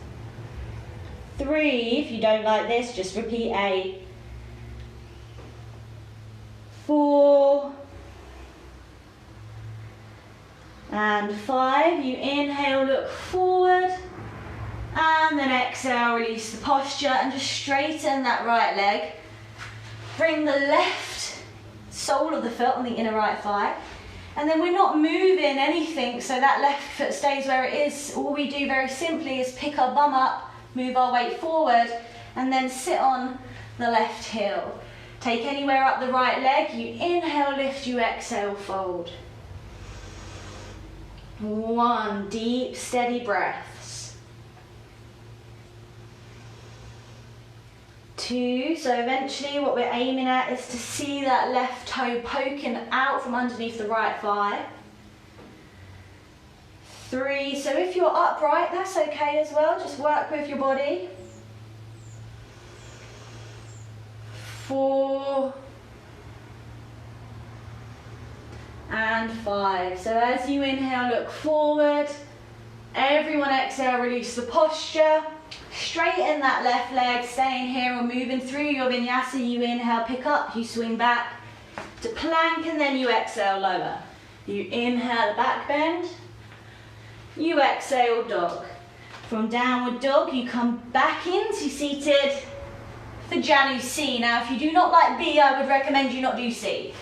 3, if you don't like this, just repeat A. 4, and 5, you inhale, look forward, and then exhale, release the posture, and just straighten that right leg. Bring the left sole of the foot on the inner right thigh, and then we're not moving anything, so that left foot stays where it is. All we do very simply is pick our bum up, move our weight forward, and then sit on the left heel. Take anywhere up the right leg, you inhale, lift, you exhale, fold. 1, deep, steady breaths. 2, so eventually what we're aiming at is to see that left toe poking out from underneath the right thigh. 3, so if you're upright, that's okay as well, just work with your body. 4, and 5. So as you inhale, look forward. Everyone exhale, release the posture. Straighten that left leg, staying here or moving through your vinyasa. You inhale, pick up, you swing back to plank, and then you exhale, lower. You inhale, back bend. You exhale, dog. From downward dog, you come back into seated for Janu C. Now, if you do not like B, I would recommend you not do C.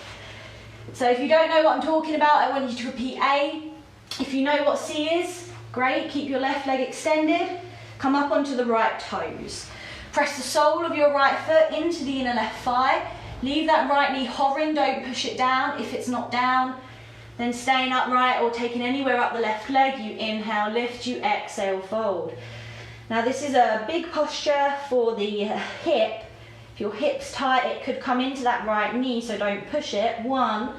So if you don't know what I'm talking about, I want you to repeat A. If you know what C is, great, keep your left leg extended. Come up onto the right toes. Press the sole of your right foot into the inner left thigh. Leave that right knee hovering, don't push it down. If it's not down, then staying upright or taking anywhere up the left leg, you inhale, lift, you exhale, fold. Now this is a big posture for the hip. If your hip's tight, it could come into that right knee, so don't push it. 1.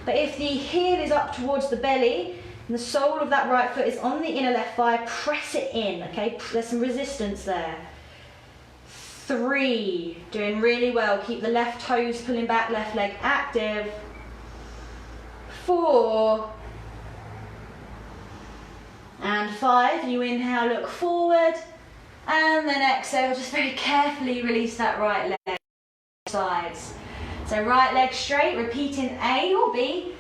But if the heel is up towards the belly, And the sole of that right foot is on the inner left thigh. Press it in, okay? There's some resistance there. 3, doing really well. Keep the left toes pulling back, left leg active. 4, and 5. You inhale, look forward, and then exhale, just very carefully release that right leg. Sides. So right leg straight, repeating A or B,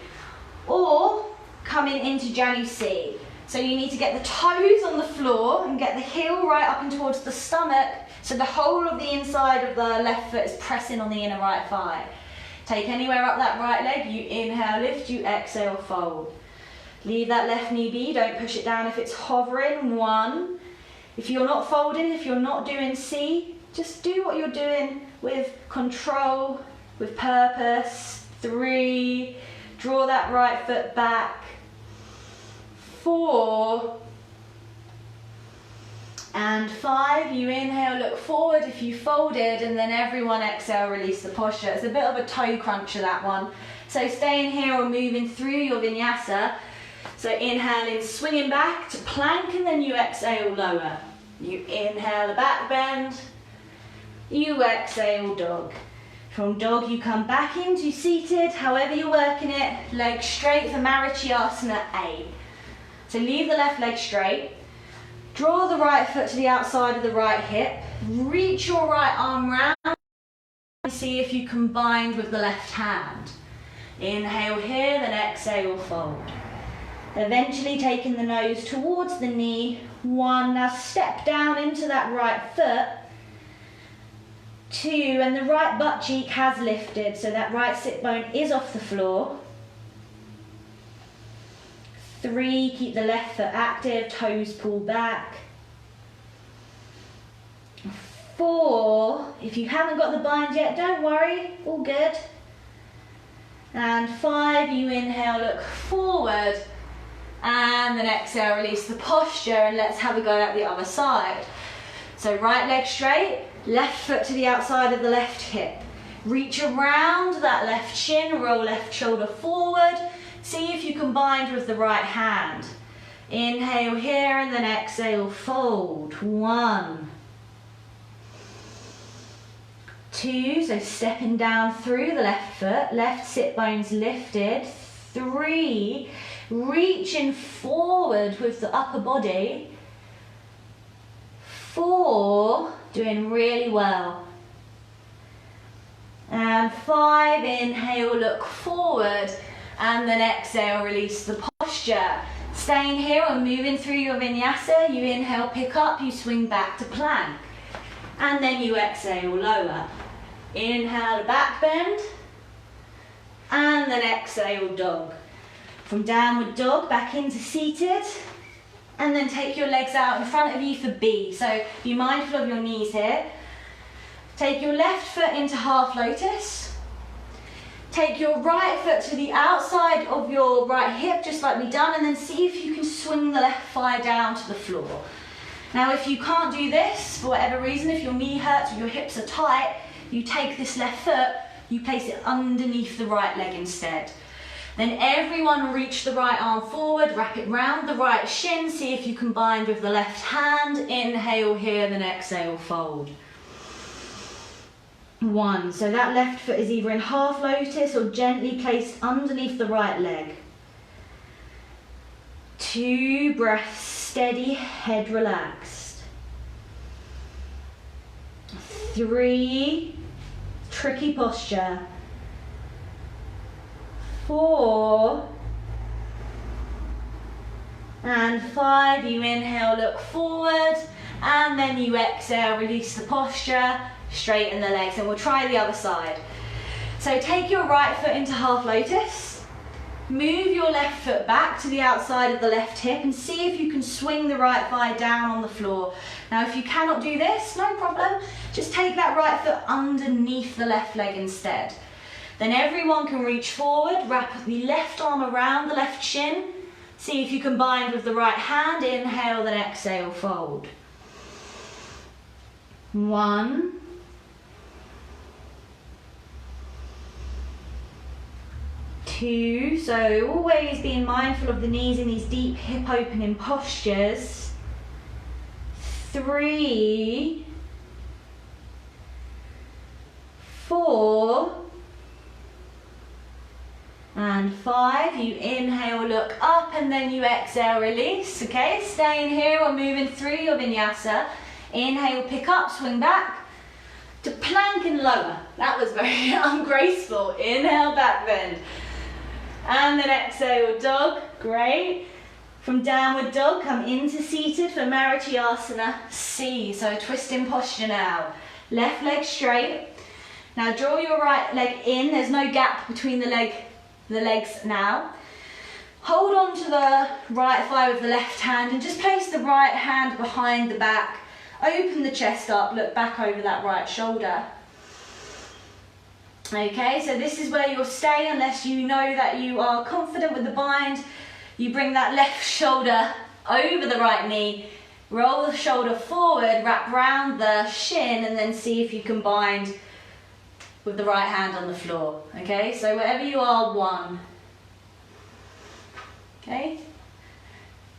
or coming into Janu C. So you need to get the toes on the floor and get the heel right up and towards the stomach, so the whole of the inside of the left foot is pressing on the inner right thigh. Take anywhere up that right leg, you inhale, lift, you exhale, fold. Leave that left knee be, don't push it down if it's hovering. 1. If you're not folding, if you're not doing C, just do what you're doing with control, with purpose. 3, draw that right foot back. 4, and 5, you inhale, look forward if you folded, and then everyone exhale, release the posture. It's a bit of a toe cruncher, that one. So staying here or moving through your vinyasa. So inhaling, swinging back to plank, and then you exhale, lower. You inhale a back bend, you exhale, dog. From dog, you come back into seated, however you're working it, legs straight for Marichyasana A. So leave the left leg straight, draw the right foot to the outside of the right hip, reach your right arm round, and see if you combined with the left hand. Inhale here, then exhale, fold. Eventually taking the nose towards the knee. 1, now step down into that right foot. 2, and the right butt cheek has lifted, so that right sit bone is off the floor. 3, keep the left foot active, toes pull back. 4, if you haven't got the bind yet, don't worry, all good. And 5, you inhale, look forward, and then exhale, release the posture, and let's have a go at the other side. So right leg straight, left foot to the outside of the left hip. Reach around that left shin, roll left shoulder forward. See if you combined with the right hand. Inhale here and then exhale, fold. 1, 2, so stepping down through the left foot, left sit bones lifted. 3, reaching forward with the upper body. 4, doing really well. And 5, inhale, look forward. And then exhale, release the posture. Staying here and moving through your vinyasa, you inhale, pick up, you swing back to plank. And then you exhale, lower. Inhale, back bend. And then exhale, dog. From downward dog, back into seated. And then take your legs out in front of you for B. So be mindful of your knees here. Take your left foot into half lotus. Take your right foot to the outside of your right hip, just like we done, and then see if you can swing the left thigh down to the floor. Now, if you can't do this, for whatever reason, if your knee hurts or your hips are tight, you take this left foot, you place it underneath the right leg instead. Then everyone reach the right arm forward, wrap it round the right shin, see if you combine with the left hand. Inhale here, then exhale, fold. 1, so that left foot is either in half lotus or gently placed underneath the right leg. 2, breaths steady, head relaxed. 3, tricky posture. 4, and 5, you inhale, look forward, and then you exhale, release the posture. Straighten the legs, and we'll try the other side. So take your right foot into half lotus, move your left foot back to the outside of the left hip, and see if you can swing the right thigh down on the floor. Now, if you cannot do this, no problem, just take that right foot underneath the left leg instead. Then everyone can reach forward, wrap the left arm around the left shin, see if you combine with the right hand. Inhale, then exhale, fold. 1, 2, 2, so always being mindful of the knees in these deep hip opening postures. 3, 4, and 5. You inhale, look up, and then you exhale, release. Okay, staying here, we're moving through your vinyasa. Inhale, pick up, swing back to plank and lower. That was very ungraceful. Inhale, back bend. And then exhale, dog. Great. From downward dog, come into seated for Marityasana C. So twisting posture now. Left leg straight. Now draw your right leg in. There's no gap between the legs now. Hold on to the right thigh with the left hand and just place the right hand behind the back. Open the chest up, look back over that right shoulder. Okay, so this is where you'll stay unless you know that you are confident with the bind. You bring that left shoulder over the right knee, roll the shoulder forward, wrap round the shin, and then see if you can bind with the right hand on the floor. Okay, so wherever you are, 1. Okay,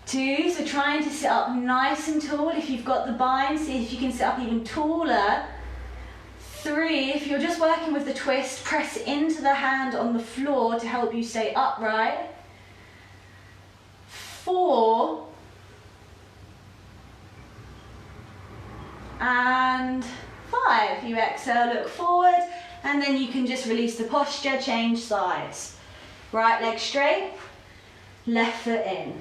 2, so trying to sit up nice and tall. If you've got the bind, see if you can sit up even taller. 3, if you're just working with the twist, press into the hand on the floor to help you stay upright. 4, and 5. You exhale, look forward, and then you can just release the posture, change sides. Right leg straight, left foot in.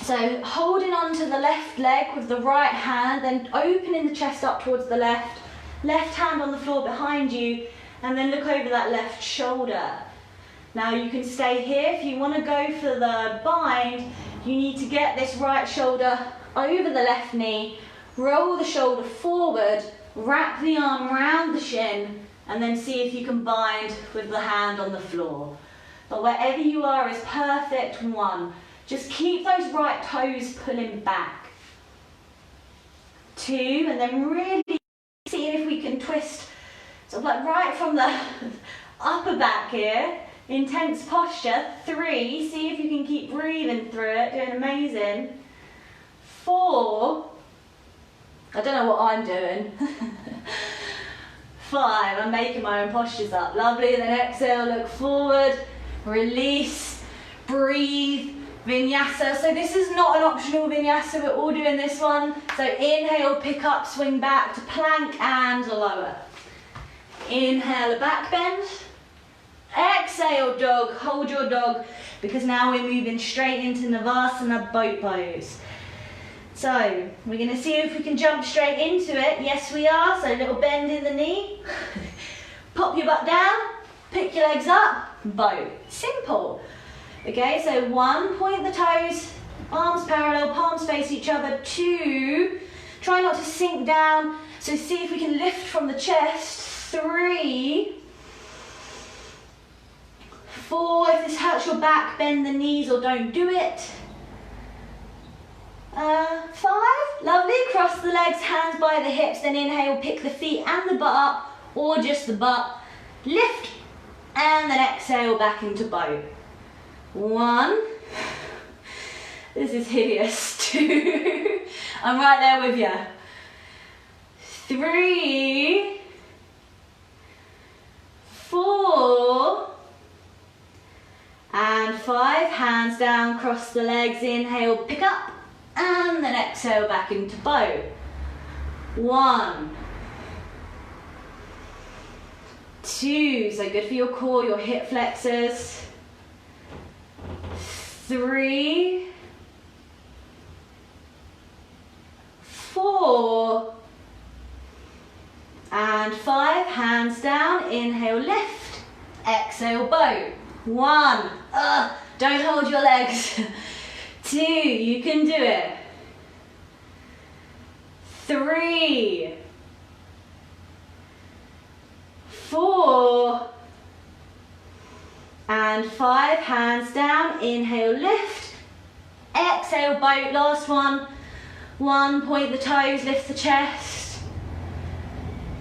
So holding on to the left leg with the right hand, then opening the chest up towards the left hand on the floor behind you, and then look over that left shoulder. Now you can stay here. If you want to go for the bind, you need to get this right shoulder over the left knee, roll the shoulder forward, wrap the arm around the shin, and then see if you can bind with the hand on the floor. But wherever you are is perfect. 1. Just keep those right toes pulling back. 2, and then really see if we can twist, sort of like right from the upper back here. Intense posture. 3, see if you can keep breathing through it, doing amazing. 4, I don't know what I'm doing. 5, I'm making my own postures up. Lovely, then exhale, look forward, release, breathe, vinyasa. So this is not an optional vinyasa, we're all doing this one. So inhale, pick up, swing back to plank and lower. Inhale, a back bend. Exhale, dog, hold your dog, because now we're moving straight into Navasana boat pose. So we're going to see if we can jump straight into it. Yes, we are. So a little bend in the knee. Pop your butt down, pick your legs up, boat. Simple. Okay, so 1, point the toes, arms parallel, palms face each other. 2, try not to sink down. So see if we can lift from the chest. 3, 4, if this hurts your back, bend the knees or don't do it. 5, lovely, cross the legs, hands by the hips, then inhale, pick the feet and the butt up, or just the butt, lift, and then exhale back into boat. 1, this is hideous. 2, I'm right there with you. 3, 4, and 5, hands down, cross the legs, inhale, pick up, and then exhale back into boat. 1, 2, so good for your core, your hip flexors. 3, 4, and 5, hands down, inhale, lift, exhale, boat. 1, don't hold your legs. 2, you can do it. 3, 4, and 5, hands down, inhale, lift, exhale, boat, last one. 1, point the toes, lift the chest.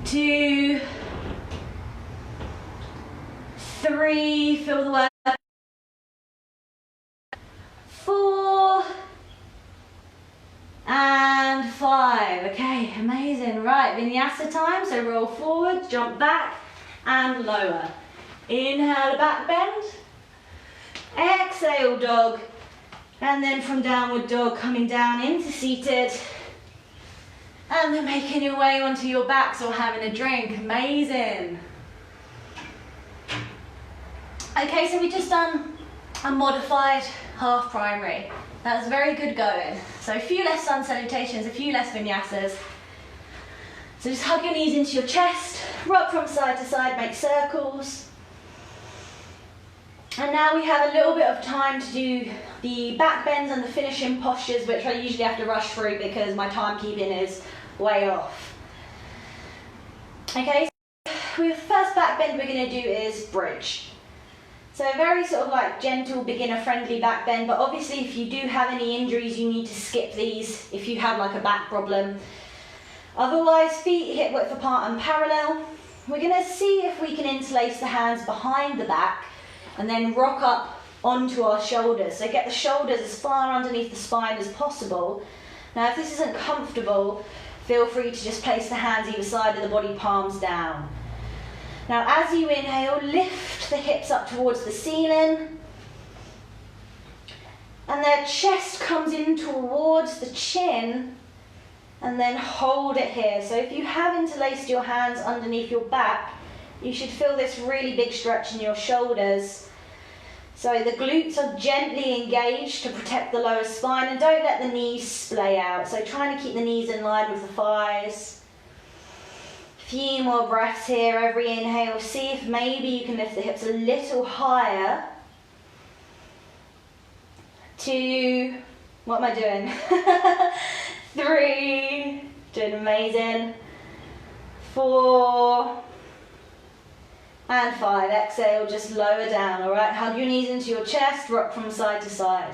2, 3, feel the work. 5. Okay, amazing. Right, vinyasa time. So roll forward, jump back and lower. Inhale, back bend. Exhale, dog. And then from downward dog, coming down into seated. And then making your way onto your backs or having a drink. Amazing. Okay, so we've just done a modified half primary. That was very good going. So a few less sun salutations, a few less vinyasas. So just hug your knees into your chest, rock from side to side, make circles. And now we have a little bit of time to do the back bends and the finishing postures, which I usually have to rush through because my timekeeping is way off. Okay, so the first back bend we're going to do is bridge. So a very sort of like gentle, beginner-friendly back bend, but obviously if you do have any injuries, you need to skip these if you have like a back problem. Otherwise, feet hip width apart and parallel. We're going to see if we can interlace the hands behind the back and then rock up onto our shoulders. So get the shoulders as far underneath the spine as possible. Now if this isn't comfortable, feel free to just place the hands either side of the body, palms down. Now as you inhale, lift the hips up towards the ceiling. And their chest comes in towards the chin. And then hold it here. So if you have interlaced your hands underneath your back, you should feel this really big stretch in your shoulders. So the glutes are gently engaged to protect the lower spine, and don't let the knees splay out. So trying to keep the knees in line with the thighs. Few more breaths here. Every inhale, see if maybe you can lift the hips a little higher. 2, what am I doing? 3, doing amazing. 4, and 5. Exhale, just lower down, all right? Hug your knees into your chest, rock from side to side.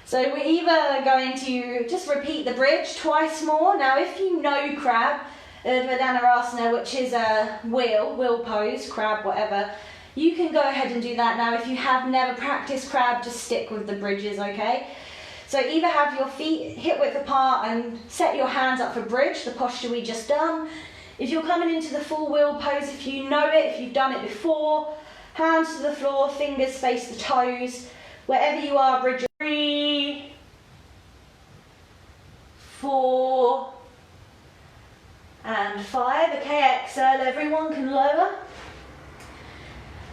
So we're either going to just repeat the bridge twice more. Now, if you know crab, Urdhva Dhanurasana, which is a wheel pose, crab, whatever, you can go ahead and do that. Now, if you have never practiced crab, just stick with the bridges, okay? So either have your feet hip width apart and set your hands up for bridge, the posture we just done. If you're coming into the full wheel pose, if you know it, if you've done it before, hands to the floor, fingers face the toes. Wherever you are, bridge. 3, 4, and 5. Okay, exhale, everyone can lower.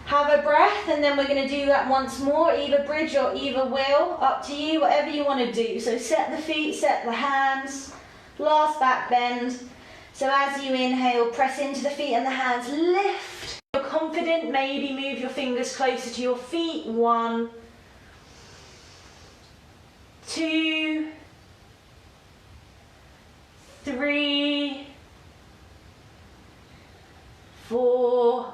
Have a breath, and then we're going to do that once more, either bridge or either wheel, up to you, whatever you want to do. So set the feet, set the hands, last back bend. So as you inhale, press into the feet and the hands, lift. If you're confident, maybe move your fingers closer to your feet. 1, 2, 3, 4,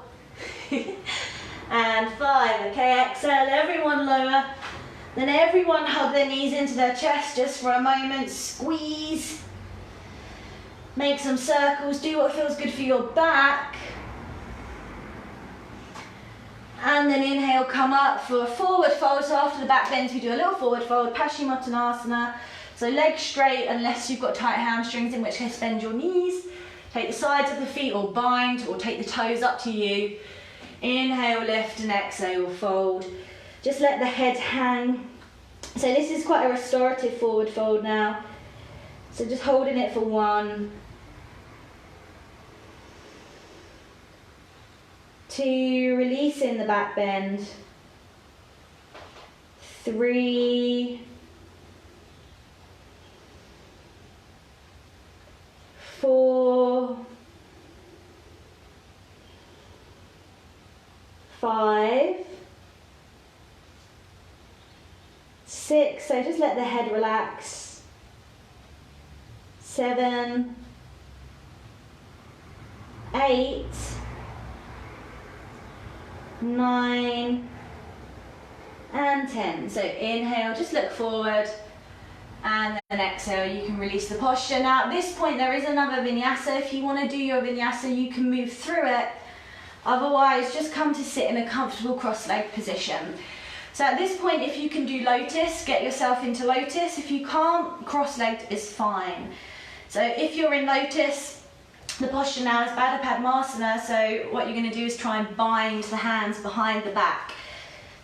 and 5. Okay, exhale, everyone lower. Then everyone hug their knees into their chest just for a moment. Squeeze. Make some circles. Do what feels good for your back. And then inhale, come up for a forward fold. So after the back bends, we do a little forward fold, Paschimottanasana. So legs straight unless you've got tight hamstrings, in which case bend your knees. Take the sides of the feet or bind, or take the toes, up to you. Inhale, lift, and exhale, fold. Just let the head hang. So this is quite a restorative forward fold now. So just holding it for 1, 2, releasing the back bend. 3, 4, 5, 6, so just let the head relax. 7, 8, 9, and 10. So inhale, just look forward, and then exhale, you can release the posture. Now at this point there is another vinyasa. If you want to do your vinyasa, you can move through it. Otherwise, just come to sit in a comfortable cross-legged position. So at this point, if you can do lotus, get yourself into lotus. If you can't, cross-legged is fine. So if you're in lotus, the posture now is Baddha Padmasana, so what you're going to do is try and bind the hands behind the back.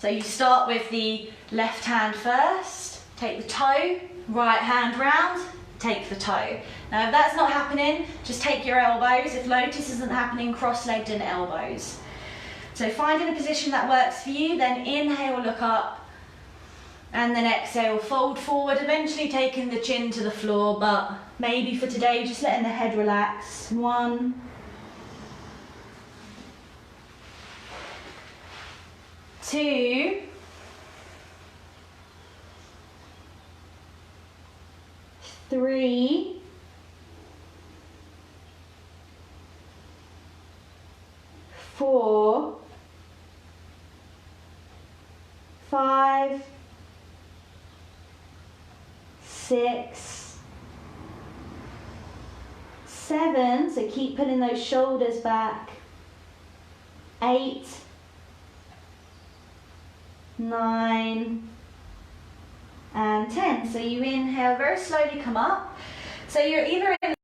So you start with the left hand first, take the toe, right hand round, take the toe. Now if that's not happening, just take your elbows. If lotus isn't happening, cross-legged and elbows. So finding a position that works for you, then inhale, look up, and then exhale, fold forward, eventually taking the chin to the floor, but maybe for today, just letting the head relax. 1, 2, 3, 4, 5, 6, 7, so keep pulling those shoulders back, 8, 9, and 10. So you inhale, very slowly come up. So you're either in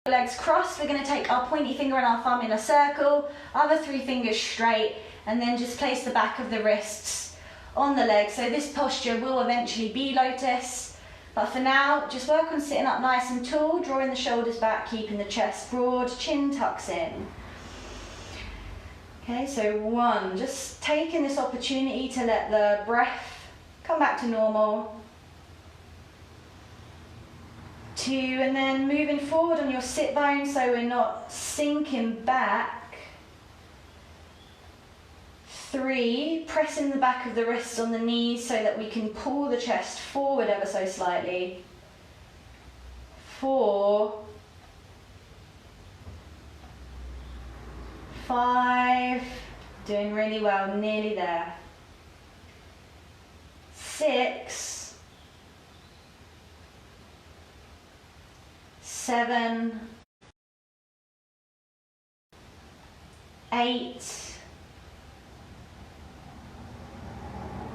legs crossed, we're going to take our pointy finger and our thumb in a circle, other 3 fingers straight, and then just place the back of the wrists on the legs. So this posture will eventually be lotus. But for now, just work on sitting up nice and tall, drawing the shoulders back, keeping the chest broad, chin tucks in. Okay, so 1, just taking this opportunity to let the breath come back to normal. 2, and then moving forward on your sit bones so we're not sinking back. 3, pressing the back of the wrists on the knees so that we can pull the chest forward ever so slightly. 4, 5, doing really well, nearly there. 6, 7, 8,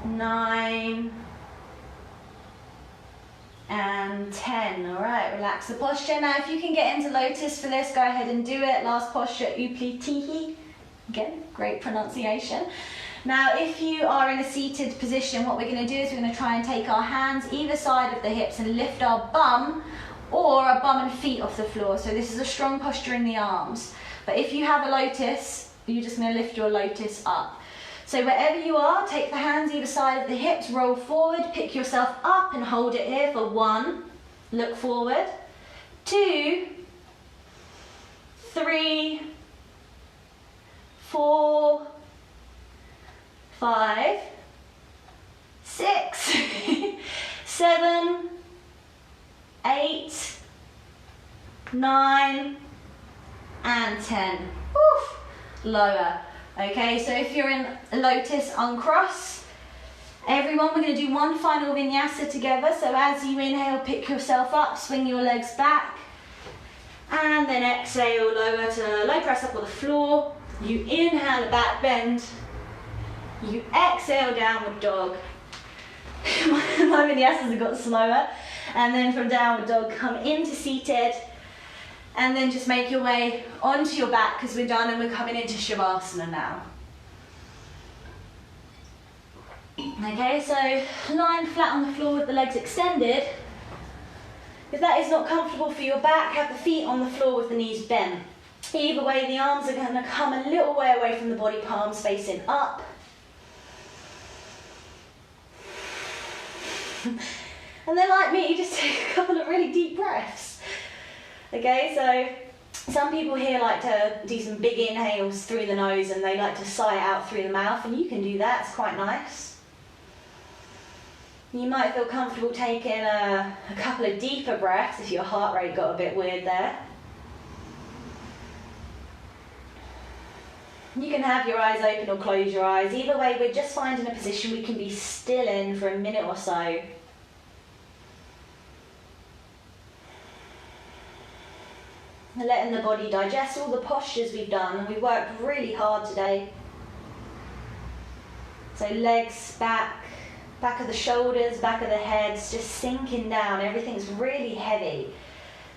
9, and 10. All right, relax the posture. Now if you can get into lotus for this, go ahead and do it. Last posture, Uplitihi. Again, great pronunciation. Now if you are in a seated position, what we're going to do is we're going to try and take our hands either side of the hips and lift our bum or our bum and feet off the floor. So this is a strong posture in the arms. But if you have a lotus, you're just going to lift your lotus up. So wherever you are, take the hands either side of the hips, roll forward, pick yourself up and hold it here for 1, look forward, 2, 3, 4, 5, 6, 7, 8, 9, and 10. Woof. Lower. Okay, so if you're in lotus, uncross. Everyone, we're going to do one final vinyasa together. So as you inhale, pick yourself up, swing your legs back. And then exhale, lower to low press up on the floor. You inhale a back bend. You exhale, downward dog. My vinyasas have got slower. And then from downward dog, come into seated. And then just make your way onto your back because we're done and we're coming into Shavasana now. Okay, so lying flat on the floor with the legs extended. If that is not comfortable for your back, have the feet on the floor with the knees bent. Either way, the arms are going to come a little way away from the body, palms facing up. And then like me, just take a couple of really deep breaths. Okay, so some people here like to do some big inhales through the nose and they like to sigh out through the mouth, and you can do that, it's quite nice. You might feel comfortable taking a couple of deeper breaths if your heart rate got a bit weird there. You can have your eyes open or close your eyes. Either way, we're just finding a position we can be still in for a minute or so. Letting the body digest all the postures we've done. We worked really hard today. So legs back, back of the shoulders, back of the heads, just sinking down. Everything's really heavy.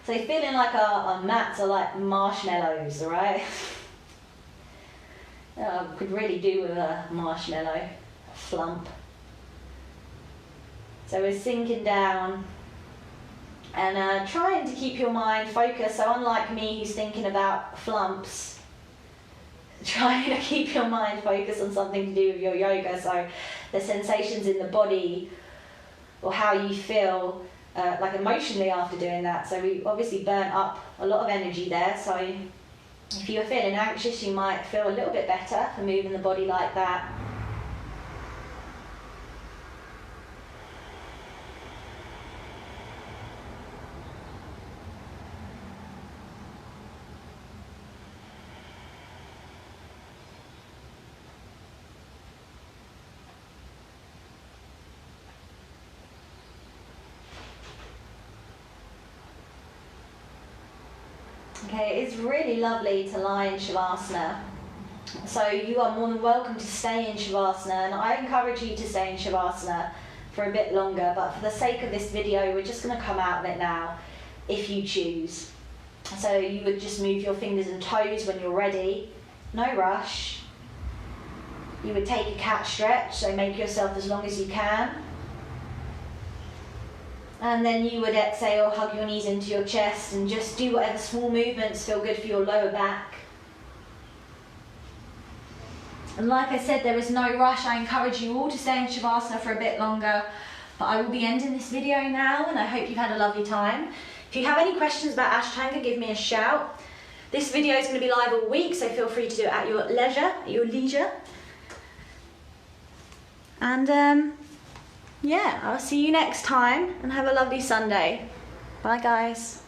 So feeling like our mats are like marshmallows, alright? Could really do with a marshmallow, a flump. So we're sinking down and trying to keep your mind focused. So unlike me who's thinking about flumps, trying to keep your mind focused on something to do with your yoga. So the sensations in the body or how you feel like emotionally after doing that. So we obviously burnt up a lot of energy there. So if you're feeling anxious, you might feel a little bit better for moving the body like that. Okay, it's really lovely to lie in Shavasana. So you are more than welcome to stay in Shavasana, and I encourage you to stay in Shavasana for a bit longer, but for the sake of this video, we're just going to come out of it now, if you choose. So you would just move your fingers and toes when you're ready, no rush. You would take a cat stretch, so make yourself as long as you can. And then you would exhale, hug your knees into your chest and just do whatever small movements feel good for your lower back. And like I said, there is no rush. I encourage you all to stay in Shavasana for a bit longer. But I will be ending this video now, and I hope you've had a lovely time. If you have any questions about Ashtanga, give me a shout. This video is going to be live all week, so feel free to do it at your leisure. And yeah, I'll see you next time, and have a lovely Sunday. Bye guys.